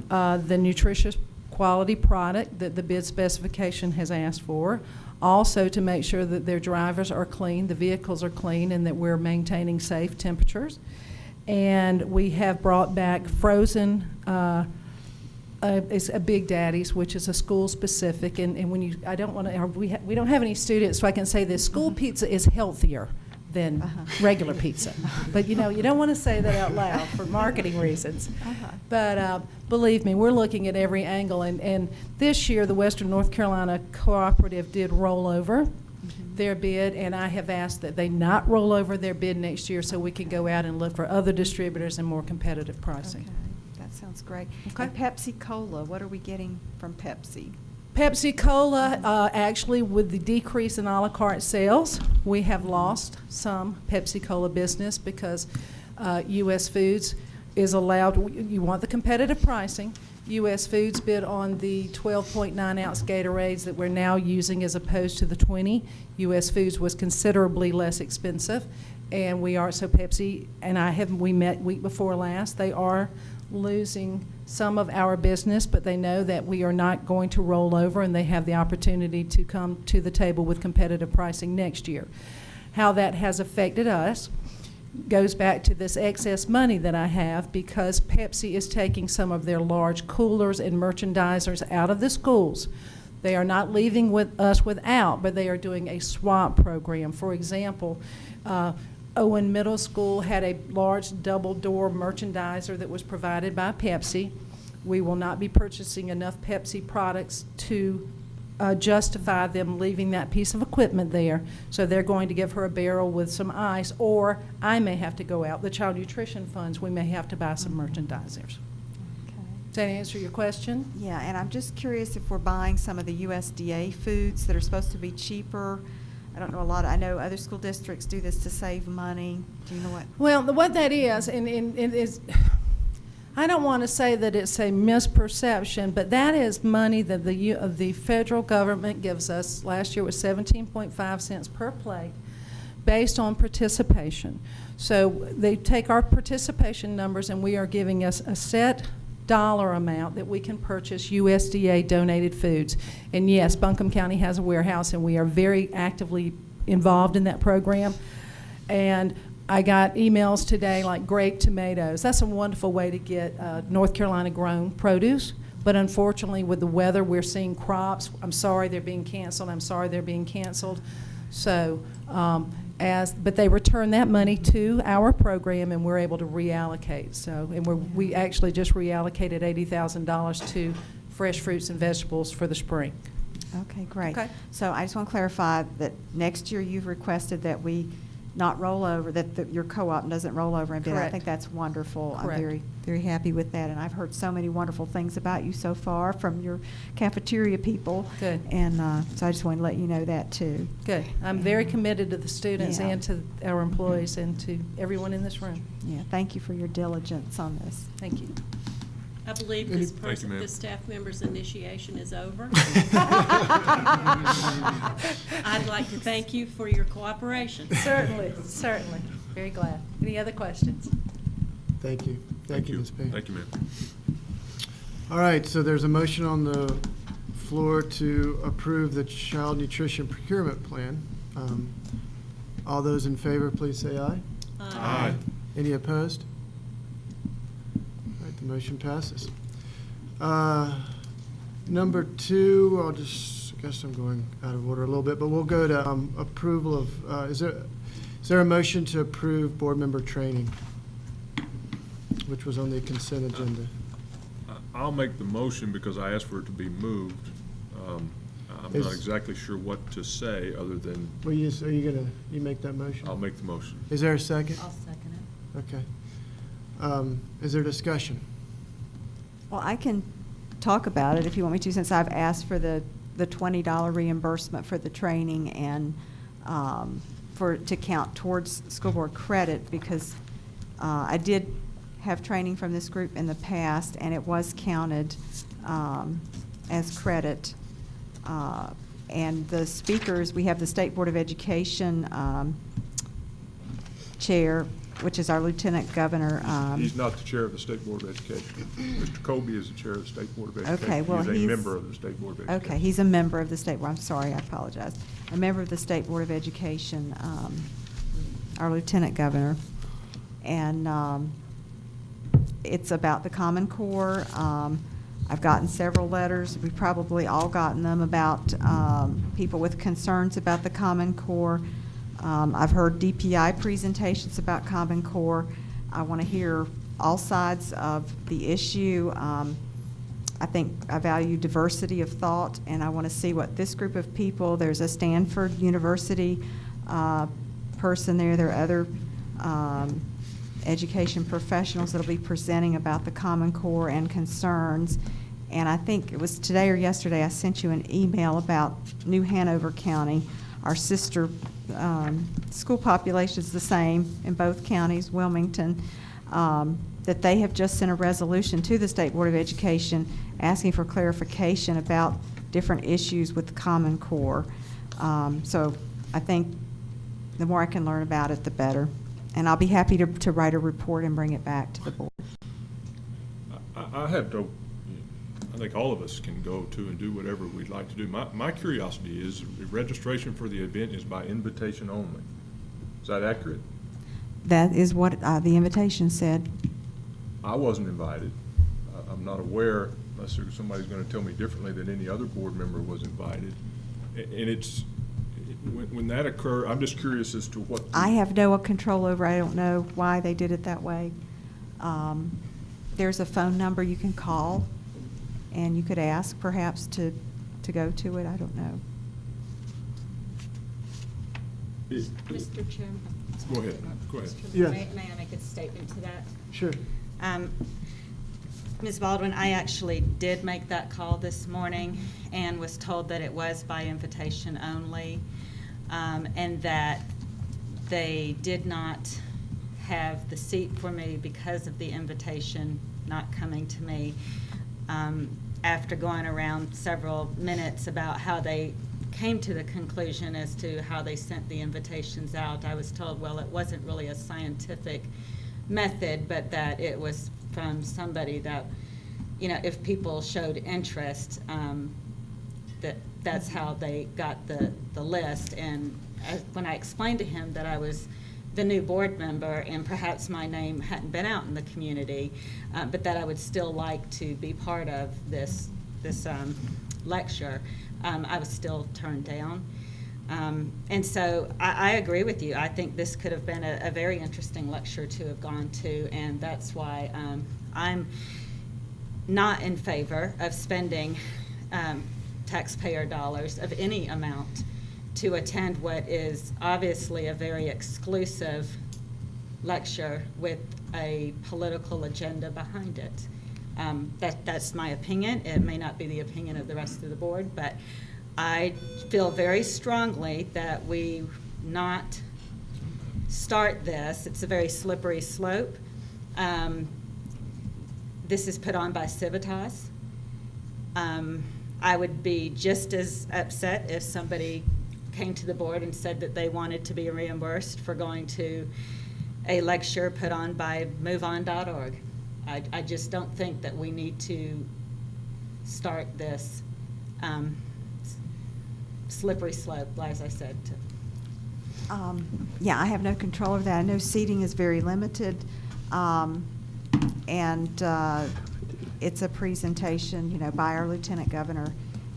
[SPEAKER 5] the nutritious quality product that the bid specification has asked for. Also to make sure that their drivers are clean, the vehicles are clean, and that we're maintaining safe temperatures. And we have brought back frozen, it's a Big Daddy's, which is a school specific. And when you, I don't want to, we don't have any students, so I can say this: school pizza is healthier than regular pizza. But you know, you don't want to say that out loud for marketing reasons. But believe me, we're looking at every angle. And this year, the Western North Carolina Cooperative did roll over their bid, and I have asked that they not roll over their bid next year so we can go out and look for other distributors and more competitive pricing.
[SPEAKER 4] Okay, that sounds great.
[SPEAKER 5] Okay.
[SPEAKER 4] And Pepsi Cola, what are we getting from Pepsi?
[SPEAKER 5] Pepsi Cola, actually, with the decrease in a la carte sales, we have lost some Pepsi Cola business because U.S. Foods is allowed, you want the competitive pricing. U.S. Foods bid on the 12.9-ounce Gatorades that we're now using as opposed to the 20. U.S. Foods was considerably less expensive, and so Pepsi and we met week before last. They are losing some of our business, but they know that we are not going to roll over, and they have the opportunity to come to the table with competitive pricing next year. How that has affected us goes back to this excess money that I have because Pepsi is taking some of their large coolers and merchandisers out of the schools. They are not leaving us without, but they are doing a swap program. For example, Owen Middle School had a large double-door merchandiser that was provided by Pepsi. We will not be purchasing enough Pepsi products to justify them leaving that piece of equipment there. So they're going to give her a barrel with some ice, or I may have to go out. The child nutrition funds, we may have to buy some merchandisers.
[SPEAKER 4] Okay.
[SPEAKER 5] Does that answer your question?
[SPEAKER 4] Yeah, and I'm just curious if we're buying some of the USDA foods that are supposed to be cheaper. I don't know I know other school districts do this to save money. Do you know what?
[SPEAKER 5] Well, what that is, and is, I don't want to say that it's a misperception, but that is money that the federal government gives us. Last year was 17.5 cents per plate based on participation. So they take our participation numbers, and we are giving us a set dollar amount that we can purchase USDA donated foods. And yes, Buncombe County has a warehouse, and we are very actively involved in that program. And I got emails today like grape tomatoes. That's a wonderful way to get North Carolina grown produce. But unfortunately, with the weather, we're seeing crops. I'm sorry they're being canceled. I'm sorry they're being canceled. So but they return that money to our program, and we're able to reallocate. So, and we actually just reallocated $80,000 to fresh fruits and vegetables for the spring.
[SPEAKER 4] Okay, great.
[SPEAKER 5] Okay.
[SPEAKER 4] So I just want to clarify that next year you've requested that we not roll over, that your co-op doesn't roll over and bid. I
[SPEAKER 5] Correct.
[SPEAKER 4] think that's wonderful.
[SPEAKER 5] Correct.
[SPEAKER 4] I'm very, very happy with that, and I've heard so many wonderful things about you so far from your cafeteria people.
[SPEAKER 5] Good.
[SPEAKER 4] And so I just want to let you know that too.
[SPEAKER 5] Good. I'm very committed to the students
[SPEAKER 4] Yeah.
[SPEAKER 5] and to our employees and to everyone in this room.
[SPEAKER 4] Yeah, thank you for your diligence on this.
[SPEAKER 5] Thank you.
[SPEAKER 3] I believe
[SPEAKER 2] Thank
[SPEAKER 3] this
[SPEAKER 2] you,
[SPEAKER 3] person,
[SPEAKER 2] ma'am.
[SPEAKER 3] this staff member's initiation is over. I'd like to thank you for your cooperation.
[SPEAKER 5] Certainly, certainly. Very glad. Any other questions?
[SPEAKER 1] Thank you. Thank you, Ms. Payne.
[SPEAKER 2] Thank you, ma'am.
[SPEAKER 1] All right, so there's a motion on the floor to approve the child nutrition procurement plan. All those in favor, please say aye.
[SPEAKER 2] Aye.
[SPEAKER 1] Any opposed? All right, the motion passes. Number two, I guess I'm going out of order a little bit, but we'll go to approval of, is there a motion to approve board member training, which was on the consent agenda?
[SPEAKER 2] I'll make the motion because I asked for it to be moved. I'm not exactly sure what to say other than
[SPEAKER 1] Are you you make that motion?
[SPEAKER 2] I'll make the motion.
[SPEAKER 1] Is there a second?
[SPEAKER 8] I'll second it.
[SPEAKER 1] Okay. Is there discussion?
[SPEAKER 4] Well, I can talk about it if you want me to, since I've asked for the $20 reimbursement for the training and to count towards school board credit, because I did have training from this group in the past, and it was counted as credit. And the speakers, we have the State Board of Education chair, which is our Lieutenant Governor.
[SPEAKER 2] He's not the chair of the State Board of Education. Mr. Colby is the chair of the State Board of Education.
[SPEAKER 4] Okay, well,
[SPEAKER 2] He's a member of the State Board of Education.
[SPEAKER 4] Okay, he's a member of the State Board. I'm sorry, I apologize. A member of the State Board of Education, our Lieutenant Governor. And it's about the Common Core. I've gotten several letters. We've probably all gotten them about people with concerns about the Common Core. I've heard DPI presentations about Common Core. I want to hear all sides of the issue. I think I value diversity of thought, and I want to see what this group of people, there's a Stanford University person there. There are other education professionals that will be presenting about the Common Core and concerns. And I think it was today or yesterday I sent you an email about New Hanover County. Our sister school population is the same in both counties, Wilmington, that they have just sent a resolution to the State Board of Education asking for clarification about different issues with the Common Core. So I think the more I can learn about it, the better. And I'll be happy to write a report and bring it back to the board.
[SPEAKER 2] I think all of us can go to and do whatever we'd like to do. My curiosity is, the registration for the event is by invitation only. Is that accurate?
[SPEAKER 4] That is what the invitation said.
[SPEAKER 2] I wasn't invited. I'm not aware, unless somebody's going to tell me differently, that any other board member was invited. And when that occurred, I'm just curious as to what.
[SPEAKER 4] I have no control over. I don't know why they did it that way. There's a phone number you can call, and you could ask perhaps to go to it. I don't know.
[SPEAKER 8] Mr. Chairman?
[SPEAKER 2] Go ahead. Go ahead.
[SPEAKER 8] Mr.
[SPEAKER 1] Yes.
[SPEAKER 8] May I make a statement to that?
[SPEAKER 1] Sure.
[SPEAKER 8] Ms. Baldwin, I actually did make that call this morning and was told that it was by invitation only, and that they did not have the seat for me because of the invitation not coming to me. After going around several minutes about how they came to the conclusion as to how they sent the invitations out, I was told, well, it wasn't really a scientific method, but that it was from somebody that, you know, if people showed interest, that's how they got the list. And when I explained to him that I was the new board member and perhaps my name hadn't been out in the community, but that I would still like to be part of this lecture, I was still turned down. And so I agree with you. I think this could have been a very interesting lecture to have gone to, and that's why I'm not in favor of spending taxpayer dollars of any amount to attend what is obviously a very exclusive lecture with a political agenda behind it. That's my opinion. It may not be the opinion of the rest of the board, but I feel very strongly that we not start this. It's a very slippery slope. This is put on by Civitas. I would be just as upset if somebody came to the board and said that they wanted to be reimbursed for going to a lecture put on by MoveOn.org. I just don't think that we need to start this slippery slope, as I said.
[SPEAKER 4] Yeah, I have no control over that. I know seating is very limited, and it's a presentation, by our lieutenant governor,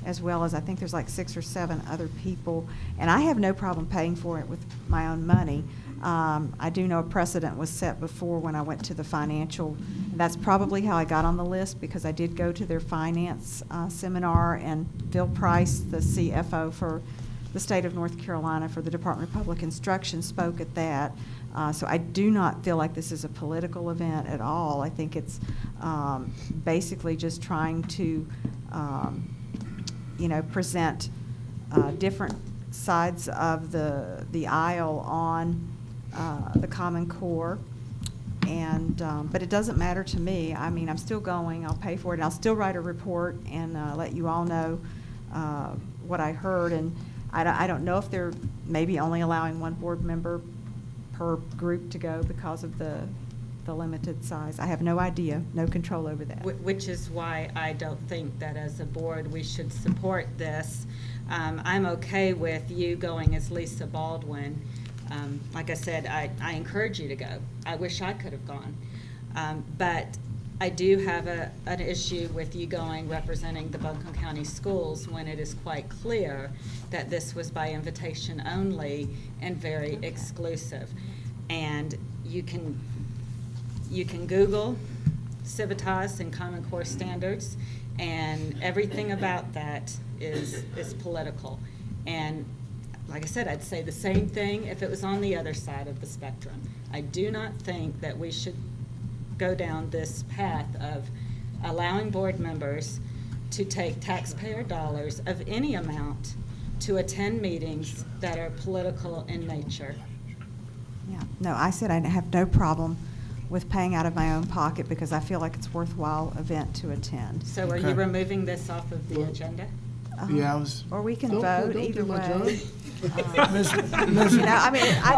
[SPEAKER 4] as well as I think there's like 6 or 7 other people. And I have no problem paying for it with my own money. I do know a precedent was set before when I went to the financial. That's probably how I got on the list, because I did go to their finance seminar, and Phil Price, the CFO for the state of North Carolina for the Department of Public Instruction, spoke at that. So I do not feel like this is a political event at all. I think it's basically just trying to, present different sides of the aisle on the Common Core. And but it doesn't matter to me. I mean, I'm still going. I'll pay for it. And I'll still write a report and let you all know what I heard. And I don't know if they're maybe only allowing one board member per group to go because of the limited size. I have no idea, no control over that.
[SPEAKER 8] Which is why I don't think that as a board we should support this. I'm okay with you going as Lisa Baldwin. Like I said, I encourage you to go. I wish I could have gone. But I do have an issue with you going representing the Buncombe County Schools when it is quite clear that this was by invitation only and very exclusive. And you can Google Civitas and Common Core standards, and everything about that is political. And like I said, I'd say the same thing if it was on the other side of the spectrum. I do not think that we should go down this path of allowing board members to take taxpayer dollars of any amount to attend meetings that are political in nature.
[SPEAKER 4] Yeah, no, I said I have no problem with paying out of my own pocket because I feel like it's a worthwhile event to attend.
[SPEAKER 8] So are you
[SPEAKER 1] Okay.
[SPEAKER 8] removing this off of the agenda?
[SPEAKER 1] Yeah, I was.
[SPEAKER 4] Or we can
[SPEAKER 1] Don't-
[SPEAKER 4] vote
[SPEAKER 1] don't
[SPEAKER 4] either
[SPEAKER 1] do my
[SPEAKER 4] way.
[SPEAKER 1] job.
[SPEAKER 4] I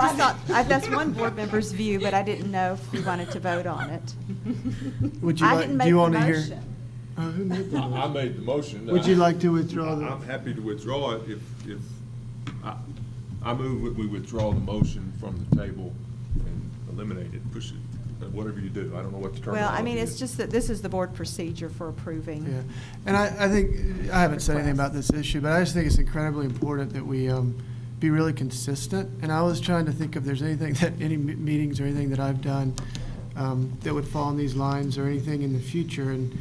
[SPEAKER 4] just thought, that's one board member's view, but I didn't know if we wanted to vote on it.
[SPEAKER 1] Would you
[SPEAKER 4] I
[SPEAKER 1] like,
[SPEAKER 4] didn't
[SPEAKER 1] do
[SPEAKER 4] make
[SPEAKER 1] you
[SPEAKER 4] the
[SPEAKER 1] want to hear?
[SPEAKER 4] motion.
[SPEAKER 1] Who made the
[SPEAKER 2] I
[SPEAKER 1] motion?
[SPEAKER 2] made the motion.
[SPEAKER 1] Would you like to withdraw the?
[SPEAKER 2] I'm happy to withdraw it if, I move that we withdraw the motion from the table and eliminate it, push it, whatever you do. I don't know what the terminology
[SPEAKER 4] Well, I mean,
[SPEAKER 2] is.
[SPEAKER 4] it's just that this is the board procedure for approving.
[SPEAKER 1] Yeah, and I think, I haven't said anything about this issue, but I just think it's incredibly important that we be really consistent. And I was trying to think if there's anything that, any meetings or anything that I've done that would fall in these lines or anything in the future. And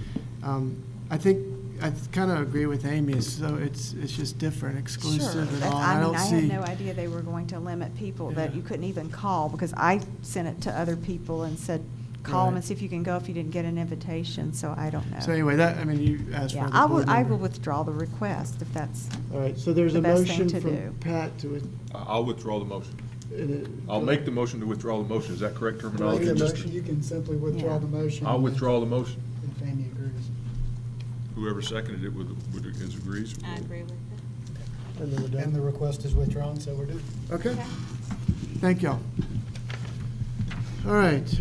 [SPEAKER 1] I think, I kind of agree with Amy, so it's just different, exclusive and all.
[SPEAKER 4] I mean,
[SPEAKER 1] don't
[SPEAKER 4] I
[SPEAKER 1] see.
[SPEAKER 4] had no idea they were going to limit people, that
[SPEAKER 1] Yeah.
[SPEAKER 4] you couldn't even call, because I sent it to other people and said, call them
[SPEAKER 1] Right.
[SPEAKER 4] and see if you can go if you didn't get an invitation, so I don't know.
[SPEAKER 1] So anyway, that, I mean, you asked for
[SPEAKER 4] Yeah,
[SPEAKER 1] the
[SPEAKER 4] I
[SPEAKER 1] board
[SPEAKER 4] will
[SPEAKER 1] member.
[SPEAKER 4] withdraw the request if that's,
[SPEAKER 1] All right, so there's
[SPEAKER 4] the
[SPEAKER 1] a
[SPEAKER 4] best thing
[SPEAKER 1] motion
[SPEAKER 4] to
[SPEAKER 1] from
[SPEAKER 4] do.
[SPEAKER 1] Pat to.
[SPEAKER 2] I'll withdraw the motion. I'll make the motion to withdraw the motion. Is that correct
[SPEAKER 9] Make
[SPEAKER 2] terminology?
[SPEAKER 9] the
[SPEAKER 2] Just-
[SPEAKER 9] motion, you can simply withdraw
[SPEAKER 4] Yeah.
[SPEAKER 9] the motion.
[SPEAKER 2] I'll withdraw the motion.
[SPEAKER 9] If Amy agrees.
[SPEAKER 2] Whoever seconded it agrees.
[SPEAKER 8] I agree with that.
[SPEAKER 1] And then we're
[SPEAKER 9] And the
[SPEAKER 1] done.
[SPEAKER 9] request is withdrawn, so we're done.
[SPEAKER 1] Okay, thank y'all. All right,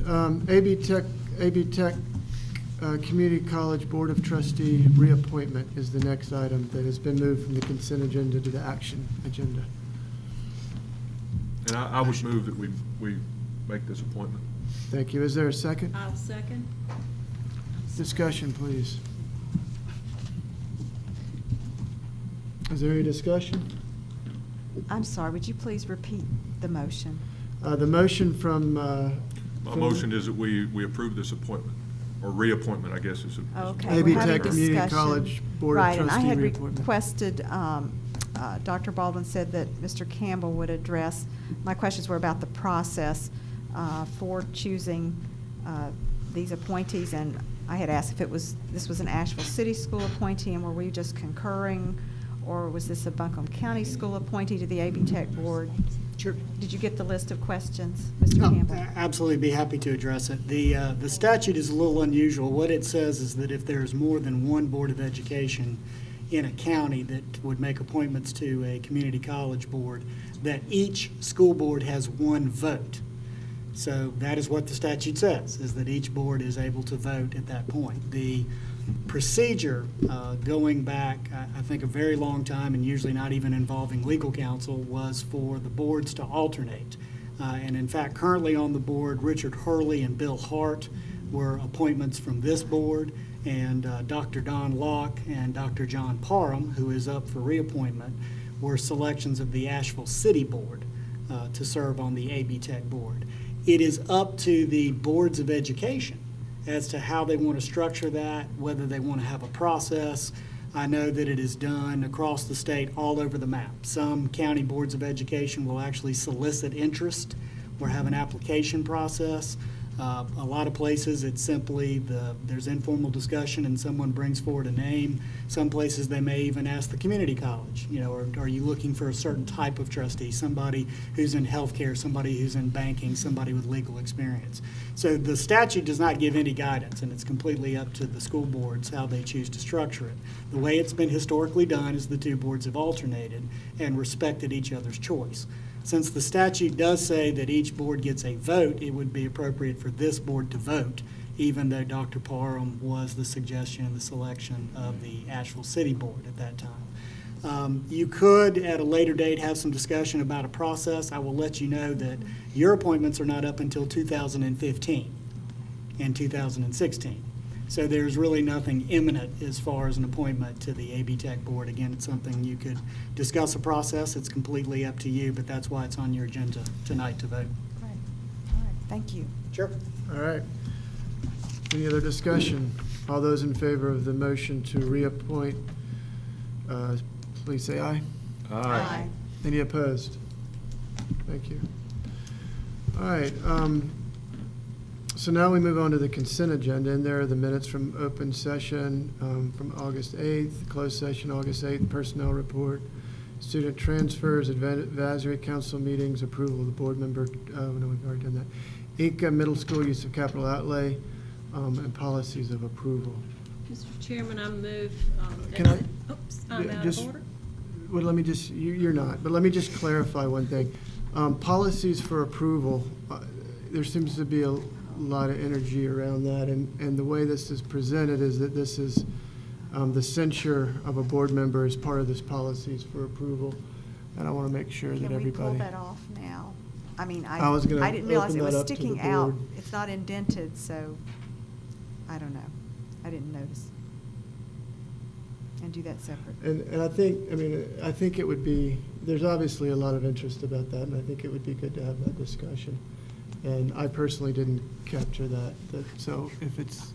[SPEAKER 1] AB Tech Community College Board of Trustee reappointment is the next item that has been moved from the consent agenda to the action agenda.
[SPEAKER 2] And I would move that we make this appointment.
[SPEAKER 1] Thank you. Is there a second?
[SPEAKER 3] I'll second.
[SPEAKER 1] Discussion, please. Is there any discussion?
[SPEAKER 4] I'm sorry, would you please repeat the motion?
[SPEAKER 1] The motion from,
[SPEAKER 2] My motion is that we approve this appointment, or reappointment, I guess is.
[SPEAKER 4] Okay.
[SPEAKER 1] AB
[SPEAKER 4] we're having
[SPEAKER 1] Tech Community
[SPEAKER 4] discussion.
[SPEAKER 1] College Board of
[SPEAKER 4] Right, and I
[SPEAKER 1] Trustee
[SPEAKER 4] had
[SPEAKER 1] reappointment.
[SPEAKER 4] requested, Dr. Baldwin said that Mr. Campbell would address, my questions were about the process for choosing these appointees, and I had asked if this was an Asheville City School appointee, and were we just concurring, or was this a Buncombe County School appointee to the AB Tech Board?
[SPEAKER 9] Sure.
[SPEAKER 4] Did you get the list of questions, Mr.
[SPEAKER 9] Oh,
[SPEAKER 4] Campbell?
[SPEAKER 9] absolutely, be happy to address it. The statute is a little unusual. What it says is that if there's more than one Board of Education in a county that would make appointments to a community college board, that each school board has one vote. So that is what the statute says, is that each board is able to vote at that point. The procedure, going back, I think, a very long time, and usually not even involving legal counsel, was for the boards to alternate. And in fact, currently on the board, Richard Hurley and Bill Hart were appointments from this board, and Dr. Don Locke and Dr. John Parham, who is up for reappointment, were selections of the Asheville City Board to serve on the AB Tech Board. It is up to the boards of education as to how they want to structure that, whether they want to have a process. I know that it is done across the state, all over the map. Some county boards of education will actually solicit interest or have an application process. A lot of places, it's simply there's informal discussion and someone brings forward a name. Some places, they may even ask the community college, or are you looking for a certain type of trustee, somebody who's in healthcare, somebody who's in banking, somebody with legal experience. So the statute does not give any guidance, and it's completely up to the school boards how they choose to structure it. The way it's been historically done is the two boards have alternated and respected each other's choice. Since the statute does say that each board gets a vote, it would be appropriate for this board to vote, even though Dr. Parham was the suggestion and the selection of the Asheville City Board at that time. You could, at a later date, have some discussion about a process. I will let you know that your appointments are not up until 2015 and 2016. So there's really nothing imminent as far as an appointment to the AB Tech Board. Again, it's something you could discuss a process. It's completely up to you, but that's why it's on your agenda tonight to vote.
[SPEAKER 4] Great. All right, thank you.
[SPEAKER 9] Sure.
[SPEAKER 1] All right. Any other discussion? All those in favor of the motion to reappoint, please say aye.
[SPEAKER 4] Aye.
[SPEAKER 1] Any opposed? Thank you. All right. So now we move on to the consent agenda, and there are the minutes from open session from August 8th, closed session August 8th, personnel report, student transfers, advisory council meetings, approval of the board member, no, we've already done that. ICA, middle school use of capital outlay, and policies of approval.
[SPEAKER 3] Mr. Chairman, I move.
[SPEAKER 1] Can I-
[SPEAKER 3] Oops, I'm
[SPEAKER 1] Yeah,
[SPEAKER 3] out
[SPEAKER 1] just-
[SPEAKER 3] of order.
[SPEAKER 1] Well, let me just, you're not, but let me just clarify one thing. Policies for approval, there seems to be a lot of energy around that, and the way this is presented is that this is the censure of a board member as part of this policies for approval, and I want to make sure that
[SPEAKER 4] Can we pull
[SPEAKER 1] everybody.
[SPEAKER 4] that off now? I mean,
[SPEAKER 1] I was gonna
[SPEAKER 4] I didn't realize
[SPEAKER 1] open
[SPEAKER 4] it was
[SPEAKER 1] that up to the
[SPEAKER 4] sticking out.
[SPEAKER 1] board.
[SPEAKER 4] It's not indented, so I don't know. I didn't notice. And do that separate.
[SPEAKER 1] And I think it would be, there's obviously a lot of interest about that, and I think it would be good to have that discussion. And I personally didn't capture that, so if it's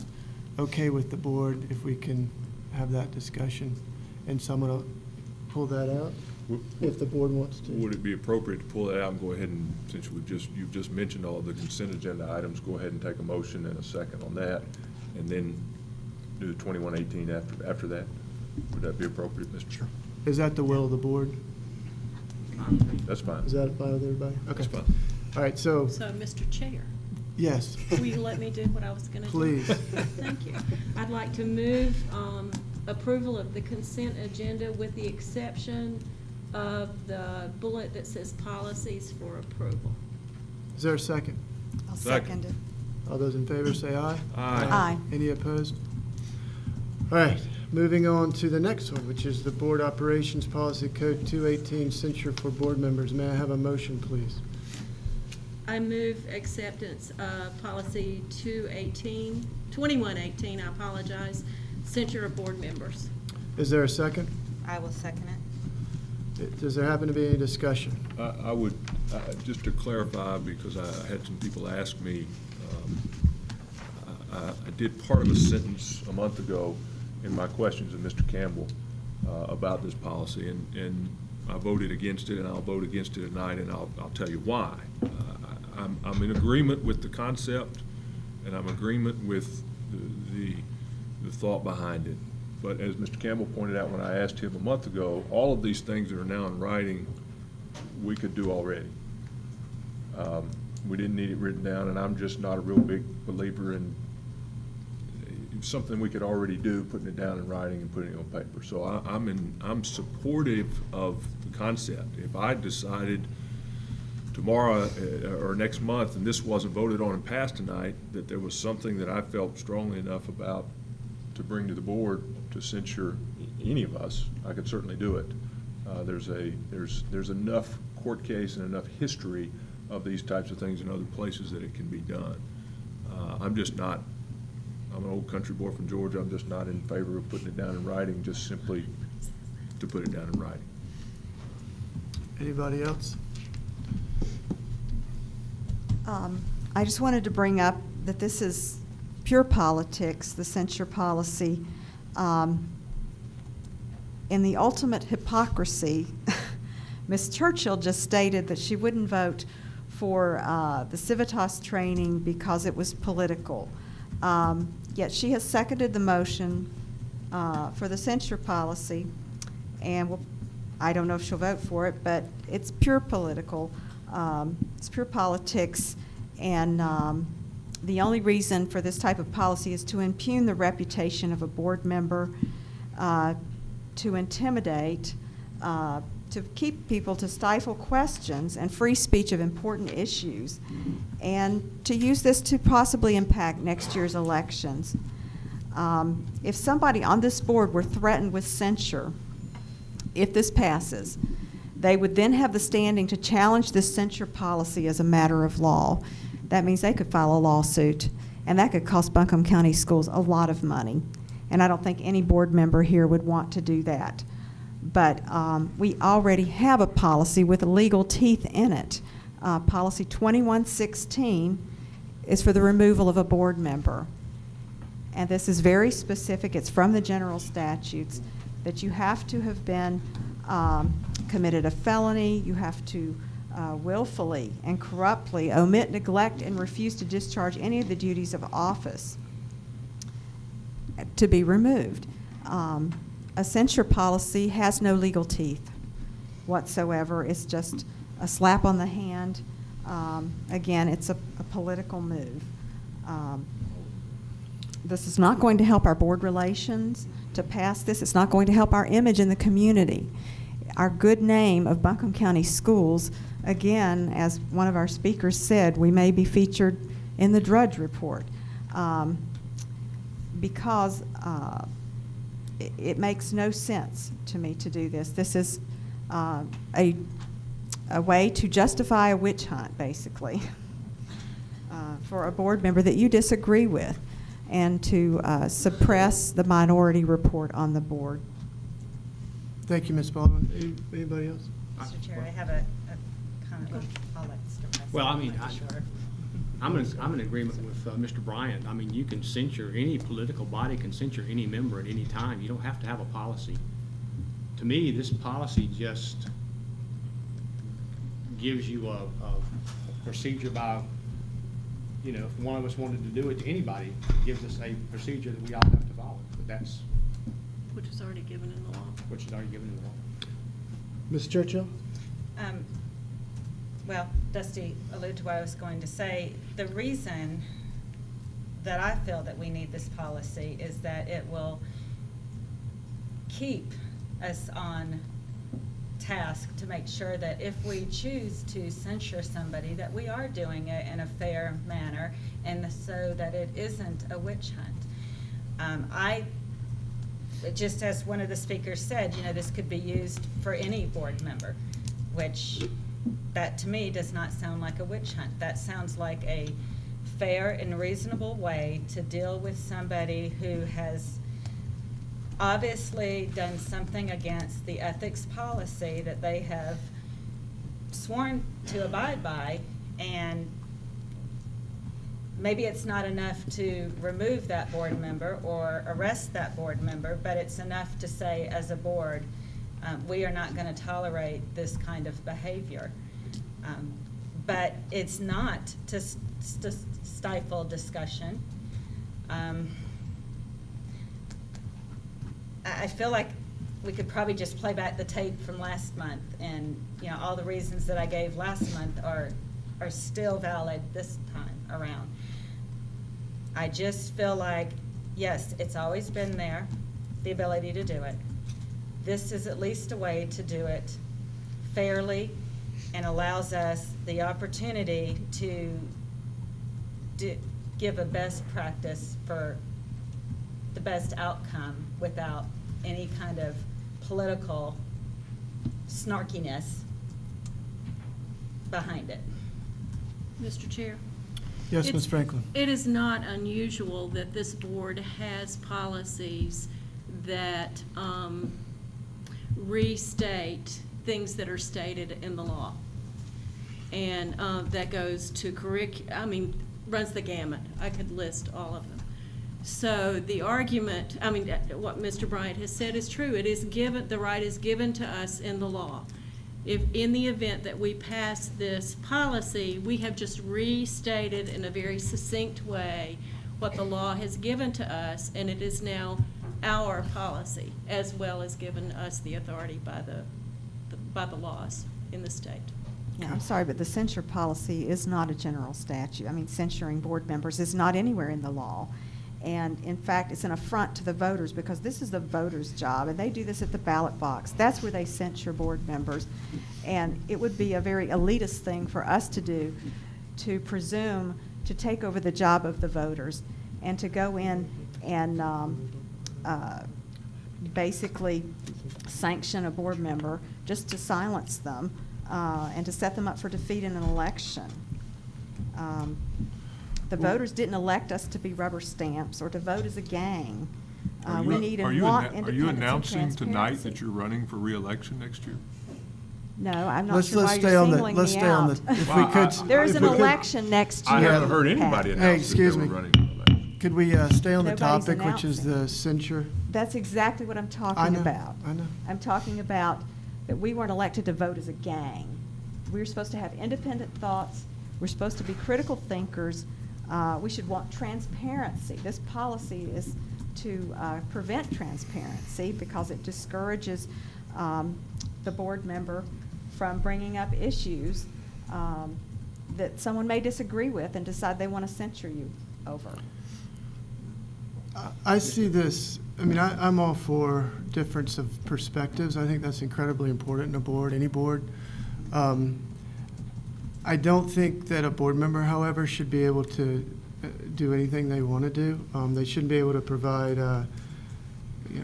[SPEAKER 1] okay with the board, if we can have that discussion, and someone will pull that out, if the board wants to.
[SPEAKER 2] Would it be appropriate to pull that out and go ahead and, since you've just mentioned all the consent agenda items, go ahead and take a motion and a second on that, and then do the 2118 after that? Would that be appropriate, Mr. Chair?
[SPEAKER 1] Is that the will of the board?
[SPEAKER 2] That's fine.
[SPEAKER 1] Is that fine with everybody? Okay.
[SPEAKER 2] That's fine.
[SPEAKER 1] All right, so,
[SPEAKER 3] So, Mr. Chair,
[SPEAKER 1] yes,
[SPEAKER 3] will you let me do what I was going to do?
[SPEAKER 1] please.
[SPEAKER 3] Thank you. I'd like to move approval of the consent agenda with the exception of the bullet that says policies for approval.
[SPEAKER 1] Is there a second?
[SPEAKER 4] I'll
[SPEAKER 2] Second.
[SPEAKER 4] second it.
[SPEAKER 1] All those in favor say aye.
[SPEAKER 4] Aye.
[SPEAKER 1] Any opposed? All right, moving on to the next one, which is the Board Operations Policy Code 218, censure for board members. May I have a motion, please?
[SPEAKER 3] I move acceptance of policy 2118, I apologize, censure of board members.
[SPEAKER 1] Is there a second?
[SPEAKER 8] I will second it.
[SPEAKER 1] Does there happen to be any discussion?
[SPEAKER 2] I would, just to clarify, because I had some people ask me, I did part of a sentence a month ago in my questions of Mr. Campbell about this policy, and I voted against it, and I'll vote against it tonight, and I'll tell you why. I'm in agreement with the concept, and I'm in agreement with the thought behind it. But as Mr. Campbell pointed out when I asked him a month ago, all of these things that are now in writing, we could do already. We didn't need it written down, and I'm just not a real big believer in something we could already do, putting it down in writing and putting it on paper. So I'm supportive of the concept. If I decided tomorrow or next month, and this wasn't voted on and passed tonight, that there was something that I felt strongly enough about to bring to the board to censure any of us, I could certainly do it. There's enough court case and enough history of these types of things in other places that it can be done. I'm an old country boy from Georgia. I'm just not in favor of putting it down in writing, just simply to put it down in writing.
[SPEAKER 1] Anybody else?
[SPEAKER 4] I just wanted to bring up that this is pure politics, the censure policy. In the ultimate hypocrisy, Ms. Churchill just stated that she wouldn't vote for the Civitas training because it was political. Yet she has seconded the motion for the censure policy, and I don't know if she'll vote for it, but it's pure political. It's pure politics, and the only reason for this type of policy is to impugn the reputation of a board member, to intimidate, to keep people, to stifle questions and free speech of important issues, and to use this to possibly impact next year's elections. If somebody on this board were threatened with censure, if this passes, they would then have the standing to challenge this censure policy as a matter of law. That means they could file a lawsuit, and that could cost Buncombe County Schools a lot of money. And I don't think any board member here would want to do that. But we already have a policy with legal teeth in it. Policy 2116 is for the removal of a board member. And this is very specific. It's from the general statutes that you have to have been committed a felony. You have to willfully and corruptly omit, neglect, and refuse to discharge any of the duties of office to be removed. A censure policy has no legal teeth whatsoever. It's just a slap on the hand. Again, it's a political move. This is not going to help our board relations to pass this. It's not going to help our image in the community. Our good name of Buncombe County Schools, again, as one of our speakers said, we may be featured in the Drudge Report because it makes no sense to me to do this. This is a way to justify a witch hunt, basically, for a board member that you disagree with, and to suppress the minority report on the board.
[SPEAKER 1] Thank you, Ms. Baldwin. Anybody else?
[SPEAKER 8] Mr. Chair, I have a comment. I'll let Mr. President.
[SPEAKER 7] Well, I mean,
[SPEAKER 8] make it short.
[SPEAKER 7] I'm in agreement with Mr. Bryant. I mean, you can censure, any political body can censure any member at any time. You don't have to have a policy. To me, this policy just gives you a procedure by, you know, if one of us wanted to do it to anybody, it gives us a procedure that we all have to follow. But that's,
[SPEAKER 3] Which is already given in the law.
[SPEAKER 7] which is already given in the law.
[SPEAKER 1] Ms. Churchill?
[SPEAKER 8] Well, Dusty alluded to what I was going to say. The reason that I feel that we need this policy is that it will keep us on task to make sure that if we choose to censure somebody, that we are doing it in a fair manner, and so that it isn't a witch hunt. Just as one of the speakers said, you know, this could be used for any board member, which that to me does not sound like a witch hunt. That sounds like a fair and reasonable way to deal with somebody who has obviously done something against the ethics policy that they have sworn to abide by, and maybe it's not enough to remove that board member or arrest that board member, but it's enough to say, as a board, we are not going to tolerate this kind of behavior. But it's not to stifle discussion. I feel like we could probably just play back the tape from last month, and all the reasons that I gave last month are still valid this time around. I just feel like, yes, it's always been there, the ability to do it. This is at least a way to do it fairly and allows us the opportunity to give a best practice for the best outcome without any kind of political snarkiness behind it.
[SPEAKER 3] Mr. Chair?
[SPEAKER 1] Yes,
[SPEAKER 3] It's-
[SPEAKER 1] Ms. Franklin.
[SPEAKER 3] It is not unusual that this board has policies that restate things that are stated in the law. And that goes to runs the gamut. I could list all of them. So the argument, what Mr. Bryant has said is true. It is given, the right is given to us in the law. If in the event that we pass this policy, we have just restated in a very succinct way what the law has given to us, and it is now our policy, as well as given us the authority by the laws in the state.
[SPEAKER 4] Yeah, I'm sorry, but the censure policy is not a general statute. Censuring board members is not anywhere in the law. And in fact, it's an affront to the voters, because this is the voters' job, and they do this at the ballot box. That's where they censure board members. And it would be a very elitist thing for us to do, to presume to take over the job of the voters and to go in and basically sanction a board member just to silence them and to set them up for defeat in an election. The voters didn't elect us to be rubber stamps or to vote as a gang. We need and want independence and
[SPEAKER 2] Are you announcing tonight
[SPEAKER 4] transparency.
[SPEAKER 2] that you're running for re-election next year?
[SPEAKER 4] No, I'm not
[SPEAKER 1] Let's
[SPEAKER 4] sure why
[SPEAKER 1] stay
[SPEAKER 4] you're
[SPEAKER 1] on the,
[SPEAKER 4] singling
[SPEAKER 1] let's
[SPEAKER 4] me
[SPEAKER 1] stay on
[SPEAKER 4] out.
[SPEAKER 1] the, if we
[SPEAKER 2] Well,
[SPEAKER 1] could.
[SPEAKER 4] There's
[SPEAKER 1] if
[SPEAKER 4] an
[SPEAKER 1] we could-
[SPEAKER 4] election next year.
[SPEAKER 2] I haven't heard
[SPEAKER 4] Pat.
[SPEAKER 2] anybody
[SPEAKER 1] Hey,
[SPEAKER 2] announce that they
[SPEAKER 1] excuse
[SPEAKER 2] were
[SPEAKER 1] me.
[SPEAKER 2] running for election.
[SPEAKER 1] Could we stay on the
[SPEAKER 4] Nobody's
[SPEAKER 1] topic, which is
[SPEAKER 4] announcing.
[SPEAKER 1] the censure?
[SPEAKER 4] That's exactly what I'm
[SPEAKER 1] I
[SPEAKER 4] talking
[SPEAKER 1] know,
[SPEAKER 4] about.
[SPEAKER 1] I know.
[SPEAKER 4] I'm talking about that we weren't elected to vote as a gang. We're supposed to have independent thoughts. We're supposed to be critical thinkers. We should want transparency. This policy is to prevent transparency because it discourages the board member from bringing up issues that someone may disagree with and decide they want to censure you over.
[SPEAKER 1] I see this, I'm all for difference of perspectives. I think that's incredibly important in a board, any board. I don't think that a board member, however, should be able to do anything they want to do. They shouldn't be able to provide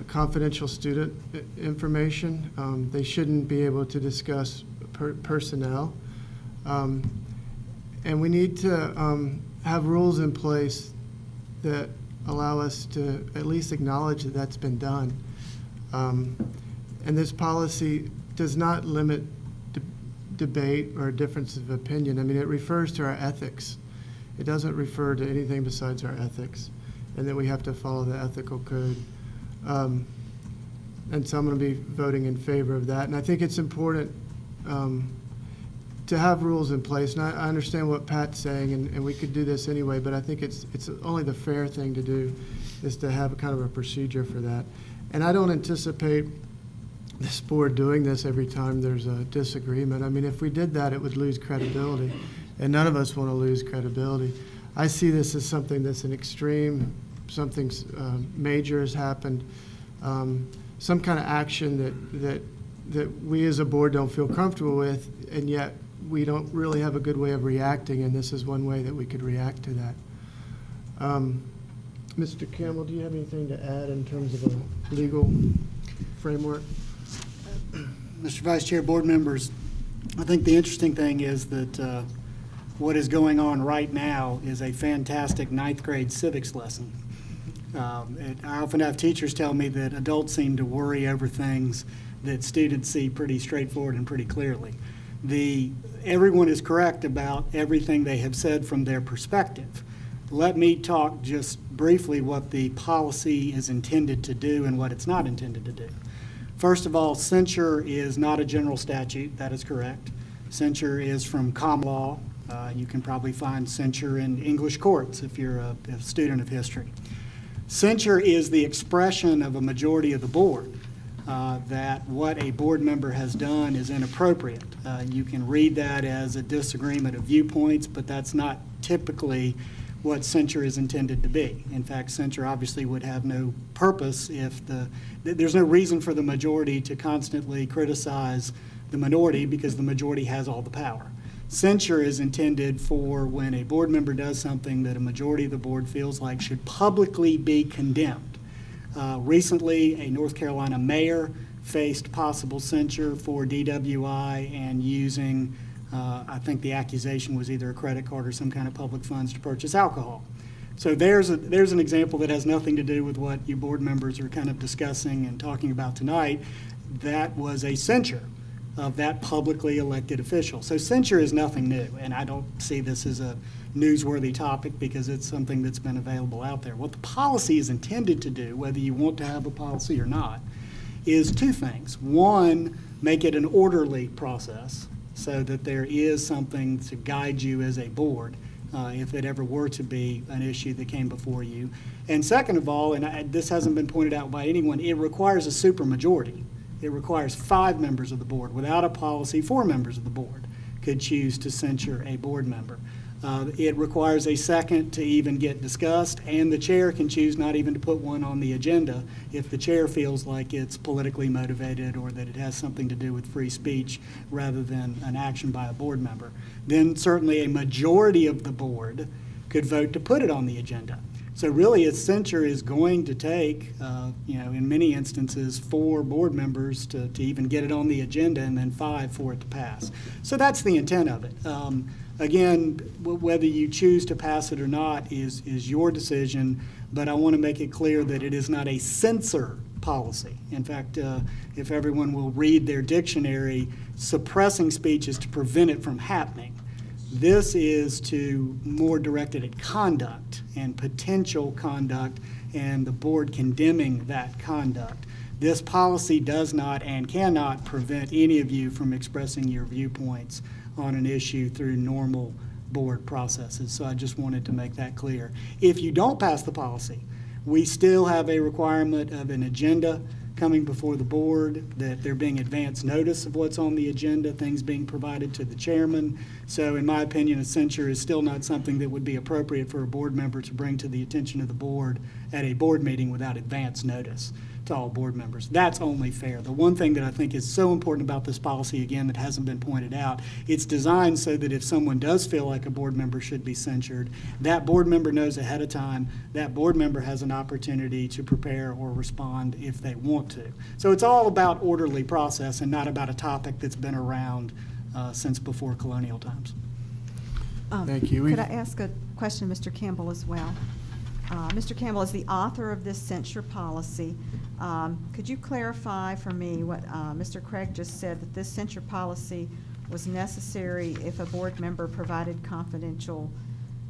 [SPEAKER 1] confidential student information. They shouldn't be able to discuss personnel. And we need to have rules in place that allow us to at least acknowledge that that's been done. And this policy does not limit debate or difference of opinion. It refers to our ethics. It doesn't refer to anything besides our ethics, and that we have to follow the ethical code. And so I'm going to be voting in favor of that. And I think it's important to have rules in place. And I understand what Pat's saying, and we could do this anyway, but I think it's only the fair thing to do is to have a kind of a procedure for that. And I don't anticipate this board doing this every time there's a disagreement. If we did that, it would lose credibility, and none of us want to lose credibility. I see this as something that's an extreme, something major has happened, some kind of action that we as a board don't feel comfortable with, and yet we don't really have a good way of reacting, and this is one way that we could react to that. Mr. Campbell, do you have anything to add in terms of a legal framework?
[SPEAKER 9] Mr. Vice Chair, board members, I think the interesting thing is that what is going on right now is a fantastic ninth grade civics lesson. I often have teachers tell me that adults seem to worry over things that students see pretty straightforward and pretty clearly. Everyone is correct about everything they have said from their perspective. Let me talk just briefly what the policy is intended to do and what it's not intended to do. First of all, censure is not a general statute. That is correct. Censure is from common law. You can probably find censure in English courts if you're a student of history. Censure is the expression of a majority of the board that what a board member has done is inappropriate. You can read that as a disagreement of viewpoints, but that's not typically what censure is intended to be. In fact, censure obviously would have no purpose if there's no reason for the majority to constantly criticize the minority because the majority has all the power. Censure is intended for when a board member does something that a majority of the board feels like should publicly be condemned. Recently, a North Carolina mayor faced possible censure for DWI and using, I think the accusation was either a credit card or some kind of public funds to purchase alcohol. So there's an example that has nothing to do with what you board members are kind of discussing and talking about tonight. That was a censure of that publicly elected official. So censure is nothing new, and I don't see this as a newsworthy topic because it's something that's been available out there. What the policy is intended to do, whether you want to have a policy or not, is two things. One, make it an orderly process so that there is something to guide you as a board if it ever were to be an issue that came before you. And second of all, and this hasn't been pointed out by anyone, it requires a supermajority. It requires 5 members of the board. Without a policy, 4 members of the board could choose to censure a board member. It requires a second to even get discussed, and the chair can choose not even to put one on the agenda if the chair feels like it's politically motivated or that it has something to do with free speech rather than an action by a board member. Then certainly a majority of the board could vote to put it on the agenda. So really, a censure is going to take, in many instances, 4 board members to even get it on the agenda and then 5 for it to pass. So that's the intent of it. Again, whether you choose to pass it or not is your decision, but I want to make it clear that it is not a censor policy. In fact, if everyone will read their dictionary, suppressing speech is to prevent it from happening. This is to more directed at conduct and potential conduct and the board condemning that conduct. This policy does not and cannot prevent any of you from expressing your viewpoints on an issue through normal board processes. So I just wanted to make that clear. If you don't pass the policy, we still have a requirement of an agenda coming before the board, that there being advance notice of what's on the agenda, things being provided to the chairman. So in my opinion, a censure is still not something that would be appropriate for a board member to bring to the attention of the board at a board meeting without advance notice to all board members. That's only fair. The one thing that I think is so important about this policy, again, that hasn't been pointed out, it's designed so that if someone does feel like a board member should be censured, that board member knows ahead of time, that board member has an opportunity to prepare or respond if they want to. So it's all about orderly process and not about a topic that's been around since before colonial times.
[SPEAKER 1] Thank you.
[SPEAKER 4] Could I ask a question, Mr. Campbell, as well? Mr. Campbell, as the author of this censure policy, could you clarify for me what Mr. Craig just said, that this censure policy was necessary if a board member provided confidential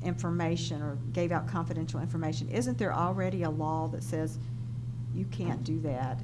[SPEAKER 4] information or gave out confidential information? Isn't there already a law that says you can't do that?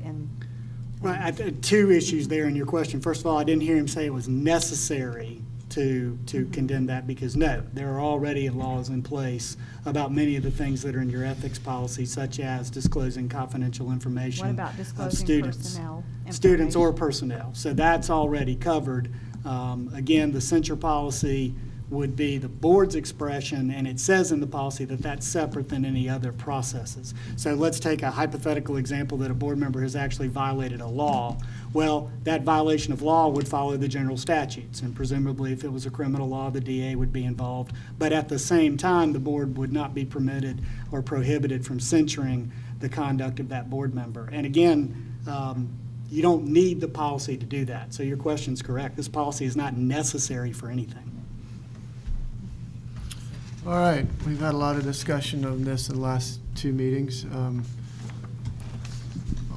[SPEAKER 9] Right, 2 issues there in your question. First of all, I didn't hear him say it was necessary to condemn that, because no, there are already laws in place about many of the things that are in your ethics policy, such as disclosing confidential information
[SPEAKER 4] What about
[SPEAKER 9] of
[SPEAKER 4] disclosing
[SPEAKER 9] students.
[SPEAKER 4] personnel
[SPEAKER 9] Students or
[SPEAKER 4] information?
[SPEAKER 9] personnel. So that's already covered. Again, the censure policy would be the board's expression, and it says in the policy that that's separate than any other processes. So let's take a hypothetical example that a board member has actually violated a law. Well, that violation of law would follow the general statutes, and presumably if it was a criminal law, the DA would be involved. But at the same time, the board would not be permitted or prohibited from censuring the conduct of that board member. And again, you don't need the policy to do that. So your question's correct. This policy is not necessary for anything.
[SPEAKER 1] All right, we've had a lot of discussion on this in the last two meetings.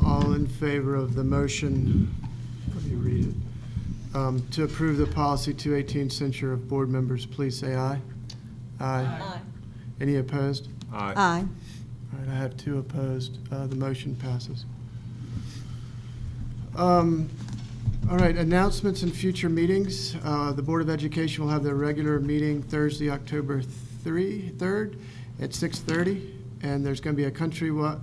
[SPEAKER 1] All in favor of the motion, let me read it, to approve the policy 218 censure of board members, please say aye. Aye. Any opposed?
[SPEAKER 2] Aye.
[SPEAKER 4] Aye.
[SPEAKER 1] All right, I have two opposed. The motion passes. All right, announcements and future meetings. The Board of Education will have their regular meeting Thursday, October 3rd at 6:30, and there's going to be a countywide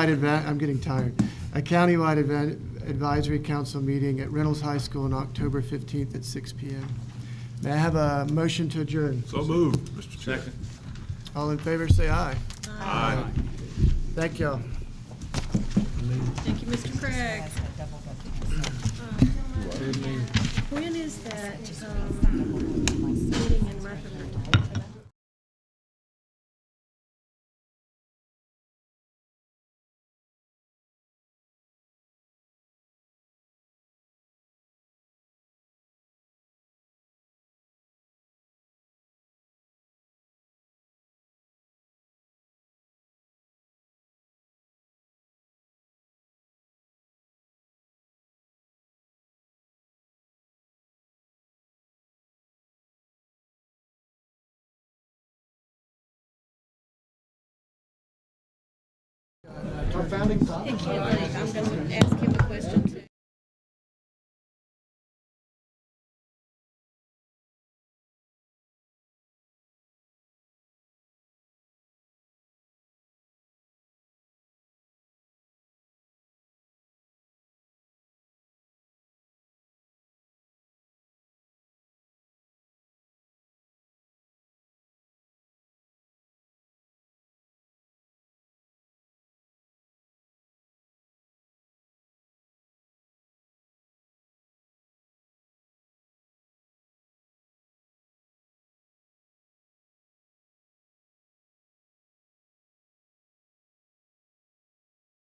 [SPEAKER 1] event, I'm getting tired, a countywide event advisory council meeting at Reynolds High School on October 15th at 6 p.m. May I have a motion to adjourn?
[SPEAKER 2] So moved, Mr. Chair.
[SPEAKER 7] Second.
[SPEAKER 1] All in favor, say aye.
[SPEAKER 2] Aye.
[SPEAKER 1] Thank y'all.
[SPEAKER 3] Thank you, Mr. Craig. When is that meeting in Rutherford? I'm going to ask him a question.